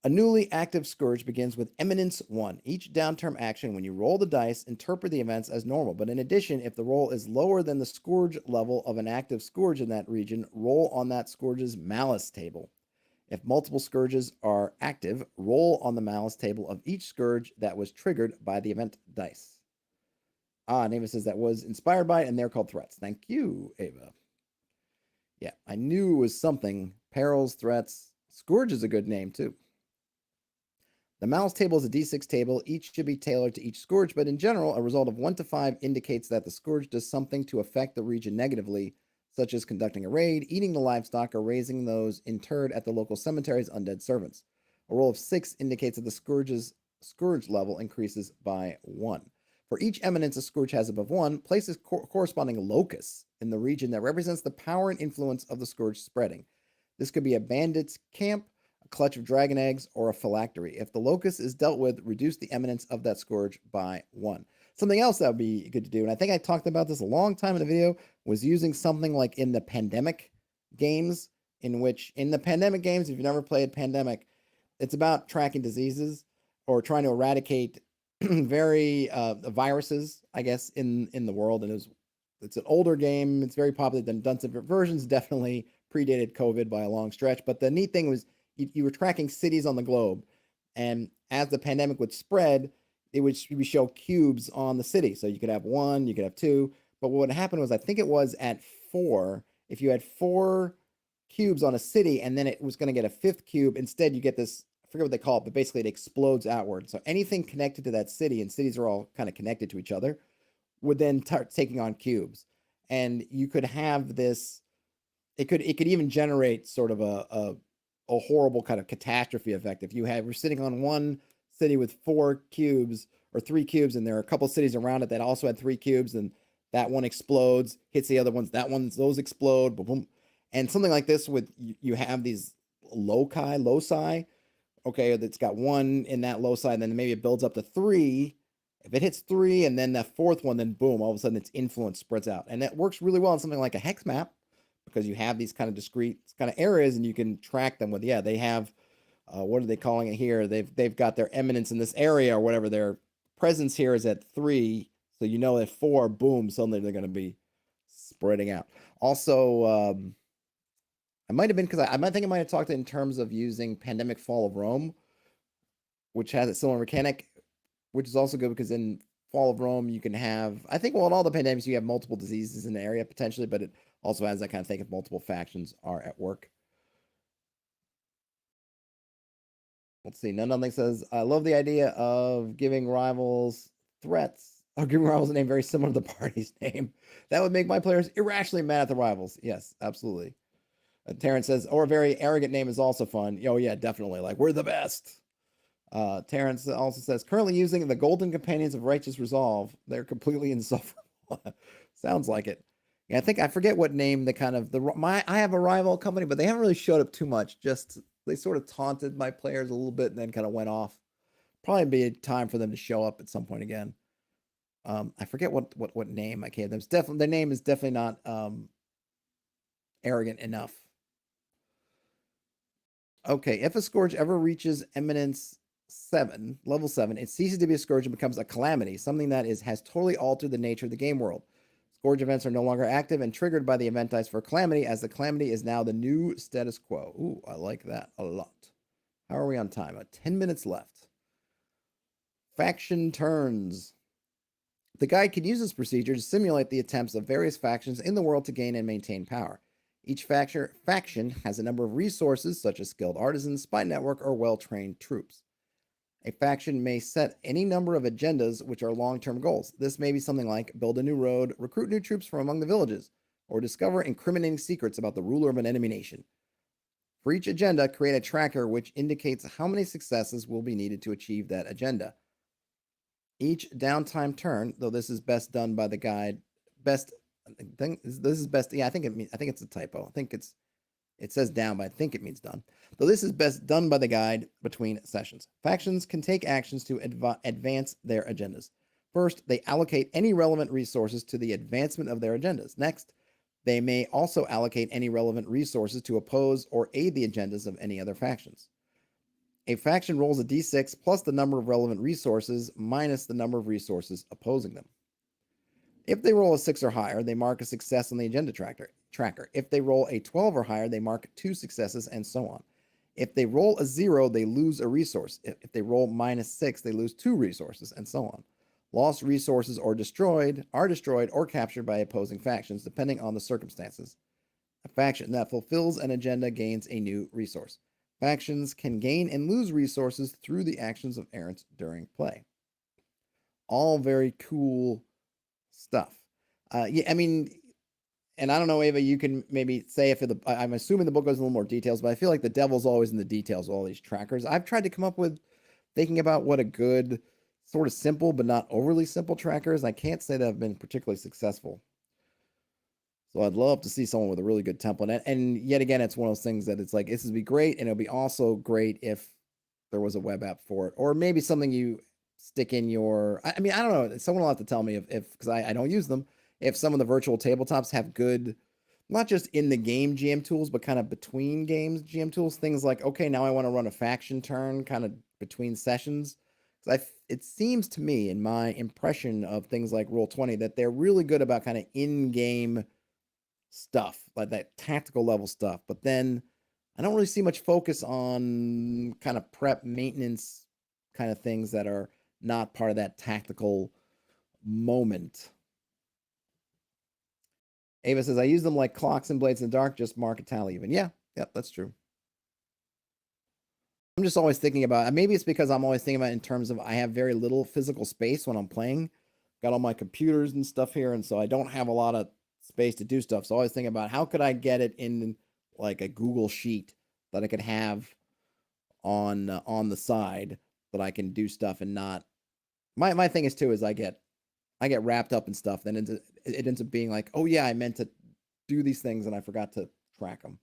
A newly active scourge begins with Eminence 1. Each downturn action, when you roll the dice, interpret the events as normal. But in addition, if the roll is lower than the scourge level of an active scourge in that region, roll on that scourge's malice table. If multiple scourges are active, roll on the malice table of each scourge that was triggered by the event dice. Neva says that was inspired by, and they're called threats. Thank you, Ava. Yeah, I knew it was something. Perils, threats. Scourge is a good name, too. The malice table is a d6 table. Each should be tailored to each scourge, but in general, a result of 1 to 5 indicates that the scourge does something to affect the region negatively, such as conducting a raid, eating the livestock, or raising those interred at the local cemetery's undead servants. A roll of 6 indicates that the scourge level increases by 1. For each eminence a scourge has above 1, place a corresponding locus in the region that represents the power and influence of the scourge spreading. This could be a bandit's camp, a clutch of dragon eggs, or a phylactery. If the locus is dealt with, reduce the eminence of that scourge by 1. Something else that would be good to do, and I think I talked about this a long time in the video, was using something like in the pandemic games, if you've never played Pandemic, it's about tracking diseases or trying to eradicate viruses, I guess, in the world. And it's an older game. It's very popular. Then done some different versions, definitely predated COVID by a long stretch. But the neat thing was you were tracking cities on the globe. And as the pandemic would spread, it would show cubes on the city. So you could have 1, you could have 2. But what happened was, I think it was at 4, if you had 4 cubes on a city and then it was going to get a 5th cube, instead you get this, I forget what they call it, but basically it explodes outward. So anything connected to that city, and cities are all kind of connected to each other, would then start taking on cubes. And you could have this, it could even generate sort of a horrible kind of catastrophe effect. If we're sitting on one city with 4 cubes or 3 cubes, and there are a couple cities around it that also had 3 cubes, and that one explodes, hits the other ones, those explode, boom, boom. And something like this, with you have these loci, okay, that's got 1 in that loci, and then maybe it builds up to 3. If it hits 3 and then that 4th one, then boom, all of a sudden its influence spreads out. And that works really well in something like a hex map, because you have these kind of discrete kind of areas, and you can track them with, they have, what are they calling it here? They've got their eminence in this area, or whatever. Their presence here is at 3. So at 4, boom, suddenly they're going to be spreading out. Also, I might have been, because I think I might have talked in terms of using Pandemic Fall of Rome, which has a similar mechanic, which is also good because in Fall of Rome you can have, I think, well, in all the pandemics you have multiple diseases in the area potentially, but it also has that kind of thing if multiple factions are at work. Let's see. Nothing says, I love the idea of giving rivals threats, or giving rivals a name very similar to the party's name. That would make my players irrationally mad at the rivals. Yes, absolutely. Terrence says, or a very arrogant name is also fun. Oh, yeah, definitely. Like, we're the best. Terrence also says, currently using the Golden Companions of Righteous Resolve. They're completely insufferable. Sounds like it. Yeah, I forget what name I have a rival company, but they haven't really showed up too much. Just they sort of taunted my players a little bit and then kind of went off. Probably be a time for them to show up at some point again. I forget what name I gave them. Their name is definitely not arrogant enough. Okay, if a scourge ever reaches eminence 7, level 7, it ceases to be a scourge and becomes a calamity, something that has totally altered the nature of the game world. Scourge events are no longer active and triggered by the event dice for calamity, as the calamity is now the new status quo. Ooh, I like that a lot. How are we on time? 10 minutes left. Faction turns. The guide can use this procedure to simulate the attempts of various factions in the world to gain and maintain power. Each faction has a number of resources, such as skilled artisans, spy network, or well-trained troops. A faction may set any number of agendas which are long-term goals. This may be something like build a new road, recruit new troops from among the villages, or discover incriminating secrets about the ruler of an enemy nation. For each agenda, create a tracker which indicates how many successes will be needed to achieve that agenda. Each downtime turn, though this is best done by the guide, this is best. Yeah, I think it's a typo. It says down, but I think it means done. Though this is best done by the guide between sessions. Factions can take actions to advance their agendas. First, they allocate any relevant resources to the advancement of their agendas. Next, they may also allocate any relevant resources to oppose or aid the agendas of any other factions. A faction rolls a d6 plus the number of relevant resources minus the number of resources opposing them. If they roll a 6 or higher, they mark a success on the agenda tracker. If they roll a 12 or higher, they mark 2 successes, and so on. If they roll a 0, they lose a resource. If they roll -6, they lose 2 resources, and so on. Lost resources are destroyed or captured by opposing factions, depending on the circumstances. A faction that fulfills an agenda gains a new resource. Factions can gain and lose resources through the actions of Errant during play. All very cool stuff. Yeah, I mean, and I don't know, Ava, you can maybe say if I'm assuming the book goes in a little more details, but I feel like the devil's always in the details of all these trackers. I've tried to come up with thinking about what a good sort of simple but not overly simple tracker is. I can't say that I've been particularly successful. So I'd love to see someone with a really good template. And yet again, it's one of those things that it's like, this would be great, and it'll be also great if there was a web app for it, or maybe something you stick in your, I mean, I don't know. Someone will have to tell me if because I don't use them, if some of the virtual tabletops have good, not just in the game GM tools, but kind of between games GM tools, things like, okay, now I want to run a faction turn kind of between sessions. It seems to me, in my impression of things like Roll20, that they're really good about kind of in-game stuff, like that tactical level stuff. But then I don't really see much focus on kind of prep maintenance kind of things that are not part of that tactical moment. Ava says, I use them like clocks and blades in the dark, just mark a tally even. Yeah, yep, that's true. I'm just always thinking about, maybe it's because I'm always thinking about in terms of I have very little physical space when I'm playing. Got all my computers and stuff here, and so I don't have a lot of space to do stuff. So I always think about how could I get it in like a Google sheet that I could have on the side that I can do stuff and not. My thing is too is I get wrapped up in stuff, then it ends up being like, oh yeah, I meant to do these things and I forgot to track them.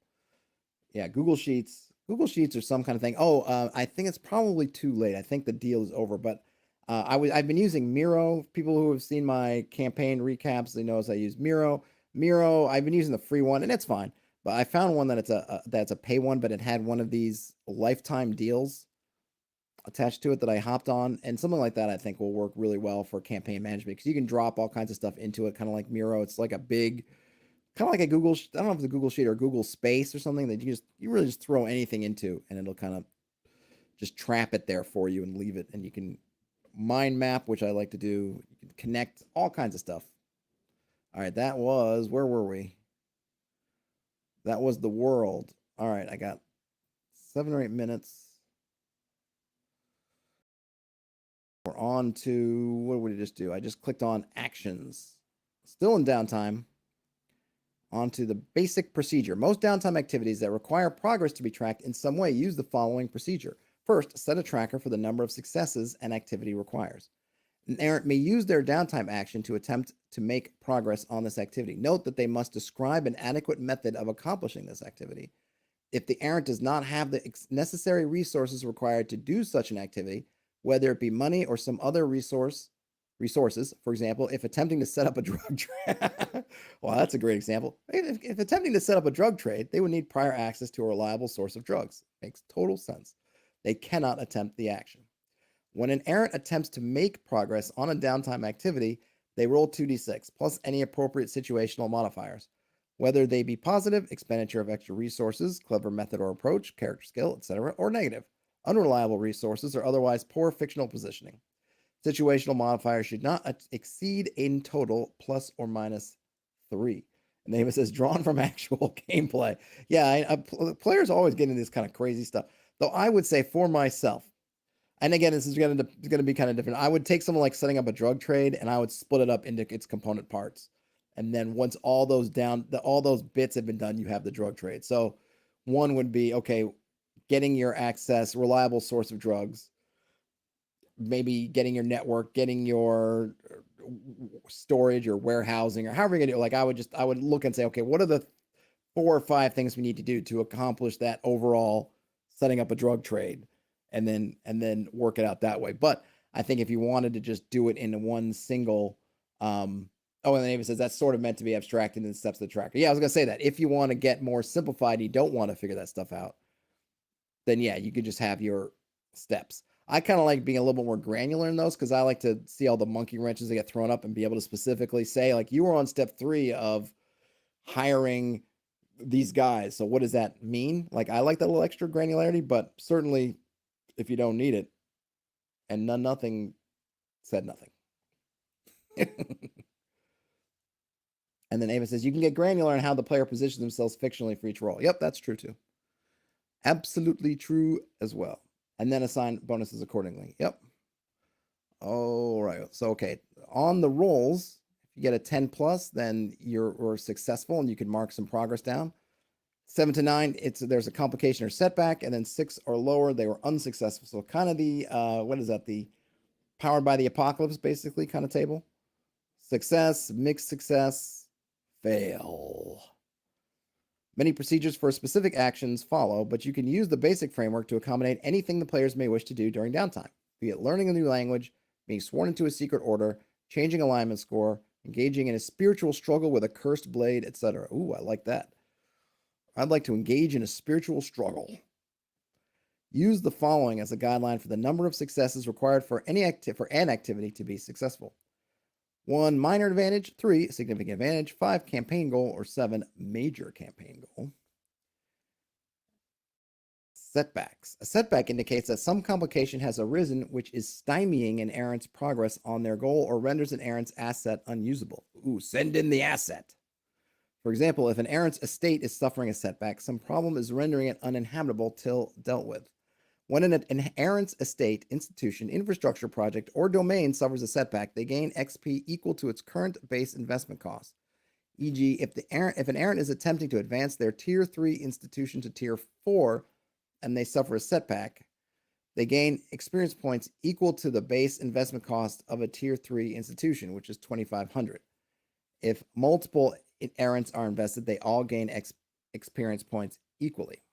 Yeah, Google Sheets or some kind of thing. Oh, I think it's probably too late. I think the deal is over, but I've been using Miro. People who have seen my campaign recaps, they know as I use Miro. Miro, I've been using the free one, and it's fine. But I found one that that's a pay one, but it had one of these lifetime deals attached to it that I hopped on, and something like that I think will work really well for campaign management because you can drop all kinds of stuff into it, kind of like Miro. It's like a big, kind of like a Google. I don't know if it's a Google Sheet or Google Space or something that you really just throw anything into, and it'll kind of just trap it there for you and leave it, and you can mind map, which I like to do. You can connect all kinds of stuff. All right, that was, where were we? That was the world. All right, I got 7 or 8 minutes. We're on to, what did we just do? I just clicked on actions. Still in downtime. On to the basic procedure. Most downtime activities that require progress to be tracked in some way use the following procedure. First, set a tracker for the number of successes an activity requires. An errant may use their downtime action to attempt to make progress on this activity. Note that they must describe an adequate method of accomplishing this activity. If the errant does not have the necessary resources required to do such an activity, whether it be money or some other resources, for example, if attempting to set up a drug trade. Well, that's a great example. If attempting to set up a drug trade, they would need prior access to a reliable source of drugs. Makes total sense. They cannot attempt the action. When an errant attempts to make progress on a downtime activity, they roll 2d6 plus any appropriate situational modifiers, whether they be positive, expenditure of extra resources, clever method or approach, character skill, etc., or negative, unreliable resources, or otherwise poor fictional positioning. Situational modifiers should not exceed in total plus or minus 3. And then it says drawn from actual gameplay. Yeah, players always get into this kind of crazy stuff. Though I would say for myself, and again, this is going to be kind of different. I would take something like setting up a drug trade, and I would split it up into its component parts. And then once all those bits have been done, you have the drug trade. So one would be, okay, getting your access, reliable source of drugs, maybe getting your network, getting your storage or warehousing or however you're gonna do it. Like I would look and say, okay, what are the 4 or 5 things we need to do to accomplish that overall setting up a drug trade, and then work it out that way. But I think if you wanted to just do it in one single, and then Ava says that's sort of meant to be abstracted in the steps of the tracker. Yeah, I was gonna say that if you want to get more simplified, and you don't want to figure that stuff out, then yeah, you could just have your steps. I kind of like being a little bit more granular in those because I like to see all the monkey wrenches that get thrown up and be able to specifically say, like, you were on step 3 of hiring these guys. So what does that mean? Like, I like that little extra granularity, but certainly if you don't need it, and nothing said nothing. And then Ava says, you can get granular on how the player positions themselves fictionally for each role. Yep, that's true too. Absolutely true as well. And then assign bonuses accordingly. Yep. All right. So, okay. On the rolls, if you get a 10 plus, then you're successful and you can mark some progress down. 7 to 9, there's a complication or setback, and then 6 or lower, they were unsuccessful. So kind of the, what is that? The powered by the apocalypse, basically, kind of table. Success, mixed success, fail. Many procedures for specific actions follow, but you can use the basic framework to accommodate anything the players may wish to do during downtime, be it learning a new language, being sworn into a secret order, changing alignment score, engaging in a spiritual struggle with a cursed blade, etc. Ooh, I like that. I'd like to engage in a spiritual struggle. Use the following as a guideline for the number of successes required for an activity to be successful. 1 minor advantage, 3 significant advantage, 5 campaign goal, or 7 major campaign goal. Setbacks. A setback indicates that some complication has arisen which is stymieing an errant's progress on their goal or renders an errant's asset unusable. Ooh, send in the asset. For example, if an errant's estate is suffering a setback, some problem is rendering it uninhabitable till dealt with. When an errant's estate, institution, infrastructure project, or domain suffers a setback, they gain XP equal to its current base investment cost. E.g., if an errant is attempting to advance their Tier 3 institution to Tier 4 and they suffer a setback, they gain experience points equal to the base investment cost of a Tier 3 institution, which is 2,500. If multiple errants are invested, they all gain experience points equally.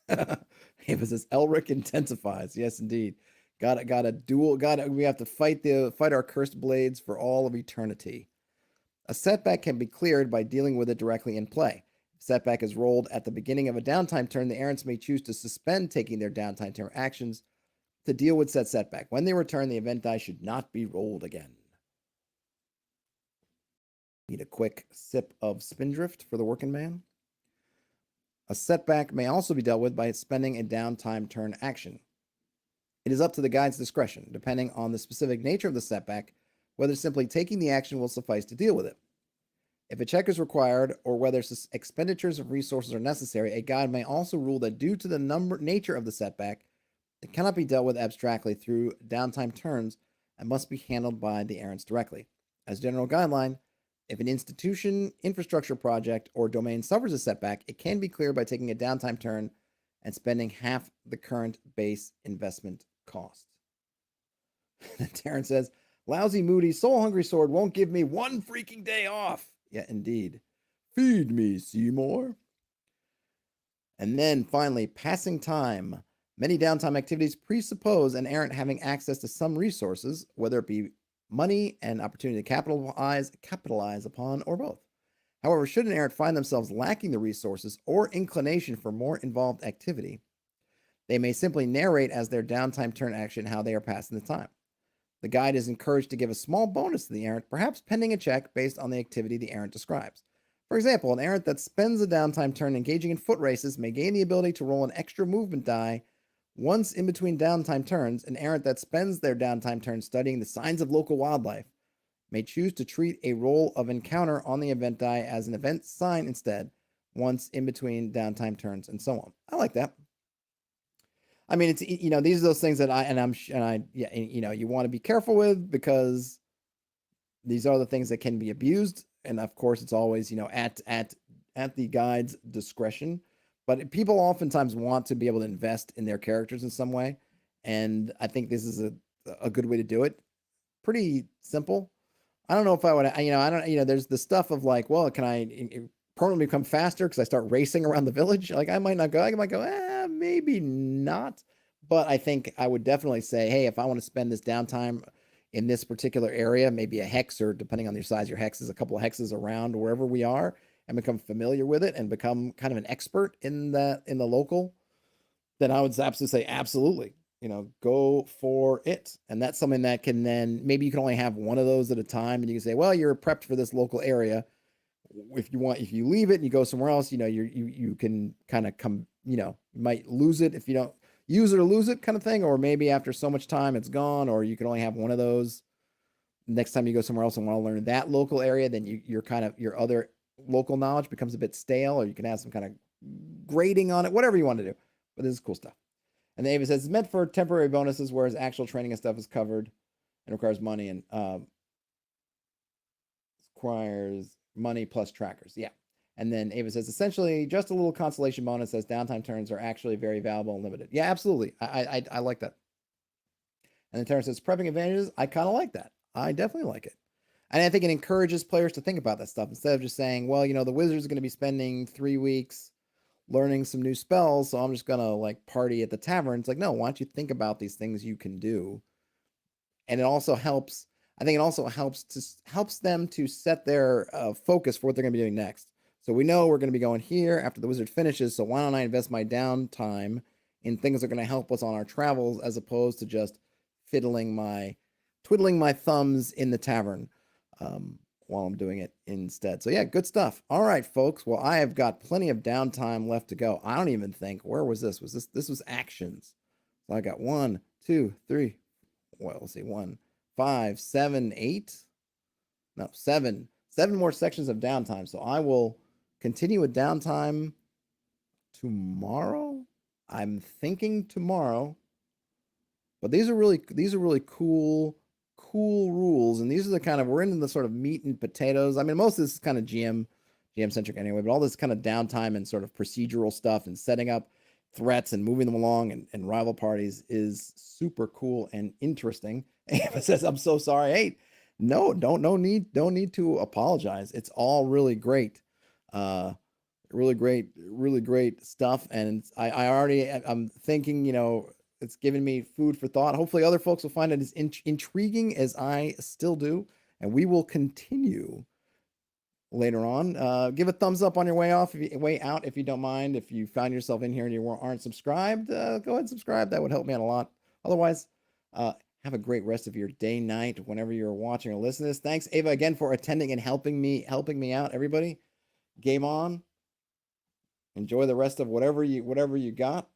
It says Elric intensifies. Yes, indeed. Got a duel. We have to fight our cursed blades for all of eternity. A setback can be cleared by dealing with it directly in play. If setback is rolled at the beginning of a downtime turn, the errants may choose to suspend taking their downtime turn actions to deal with said setback. When they return, the event die should not be rolled again. Need a quick sip of Spindrift for the working man. A setback may also be dealt with by spending a downtime turn action. It is up to the guide's discretion, depending on the specific nature of the setback, whether simply taking the action will suffice to deal with it. If a check is required or whether expenditures of resources are necessary, a guide may also rule that due to the nature of the setback, it cannot be dealt with abstractly through downtime turns and must be handled by the errants directly. As general guideline, if an institution, infrastructure project, or domain suffers a setback, it can be cleared by taking a downtime turn and spending half the current base investment cost. Terrence says, lousy, moody, soul-hungry sword won't give me one freaking day off. Yeah, indeed. Feed me, Seymour. And then finally, passing time. Many downtime activities presuppose an errant having access to some resources, whether it be money and opportunity to capitalize upon, or both. However, should an errant find themselves lacking the resources or inclination for more involved activity, they may simply narrate as their downtime turn action how they are passing the time. The guide is encouraged to give a small bonus to the errant, perhaps pending a check based on the activity the errant describes. For example, an errant that spends a downtime turn engaging in foot races may gain the ability to roll an extra movement die once in between downtime turns. An errant that spends their downtime turn studying the signs of local wildlife may choose to treat a roll of encounter on the event die as an event sign instead, once in between downtime turns, and so on. I like that. I mean, it's, these are those things that you want to be careful with, because these are the things that can be abused. And of course, it's always, at the guide's discretion. But people oftentimes want to be able to invest in their characters in some way. And I think this is a good way to do it. Pretty simple. I don't know if I would, there's the stuff of like, well, can I permanently become faster because I start racing around the village? Like, I might go, maybe not. But I think I would definitely say, hey, if I want to spend this downtime in this particular area, maybe a hex, or depending on your size, your hexes, a couple of hexes around wherever we are, and become familiar with it and become kind of an expert in the local, then I would absolutely say, absolutely, go for it. And that's something that can then, maybe you can only have one of those at a time, and you can say, well, you're prepped for this local area. If you leave it and you go somewhere else, you can kind of come, you might lose it if you don't use it or lose it, kind of thing. Or maybe after so much time it's gone, or you can only have one of those. Next time you go somewhere else and want to learn that local area, then your other local knowledge becomes a bit stale, or you can have some kind of grading on it, whatever you want to do. But this is cool stuff. And then Ava says it's meant for temporary bonuses, whereas actual training and stuff is covered and requires money, and requires money plus trackers. Yeah. And then Ava says essentially just a little consolation bonus, as downtime turns are actually very valuable and limited. Yeah, absolutely. I like that. And then Terrence says prepping advantages. I kind of like that. I definitely like it. And I think it encourages players to think about that stuff instead of just saying, well, the wizard's going to be spending 3 weeks learning some new spells, so I'm just going to like party at the tavern. It's like, no, why don't you think about these things you can do? And it also helps, I think it also helps them to set their focus for what they're going to be doing next. So we know we're going to be going here after the wizard finishes, so why don't I invest my downtime in things that are going to help us on our travels, as opposed to just twiddling my thumbs in the tavern, while I'm doing it instead. So yeah, good stuff. All right, folks. Well, I have got plenty of downtime left to go. I don't even think, where was this? This was actions. So I got 1, 2, 3. Well, let's see, 1, 5, 7, 8. No, 7. 7 more sections of downtime. So I will continue with downtime tomorrow. I'm thinking tomorrow. But these are really cool rules, and these are the kind of, we're into the sort of meat and potatoes. I mean, most of this is kind of GM centric anyway, but all this kind of downtime and sort of procedural stuff and setting up threats and moving them along and rival parties is super cool and interesting. Ava says, "I'm so sorry." Hey, no need to apologize. It's all really great. Really great stuff. And I'm thinking, it's given me food for thought. Hopefully other folks will find it as intriguing as I still do. And we will continue later on. Give a thumbs up on your way out if you don't mind. If you found yourself in here and you aren't subscribed, go ahead and subscribe. That would help me out a lot. Otherwise, have a great rest of your day, night, whenever you're watching or listening to this. Thanks, Ava, again, for attending and helping me out. Everybody, game on. Enjoy the rest of whatever you got.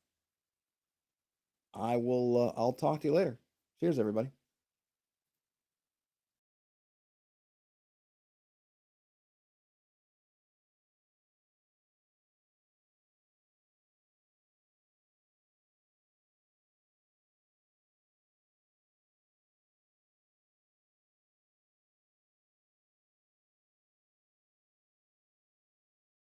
I'll talk to you later. Cheers, everybody.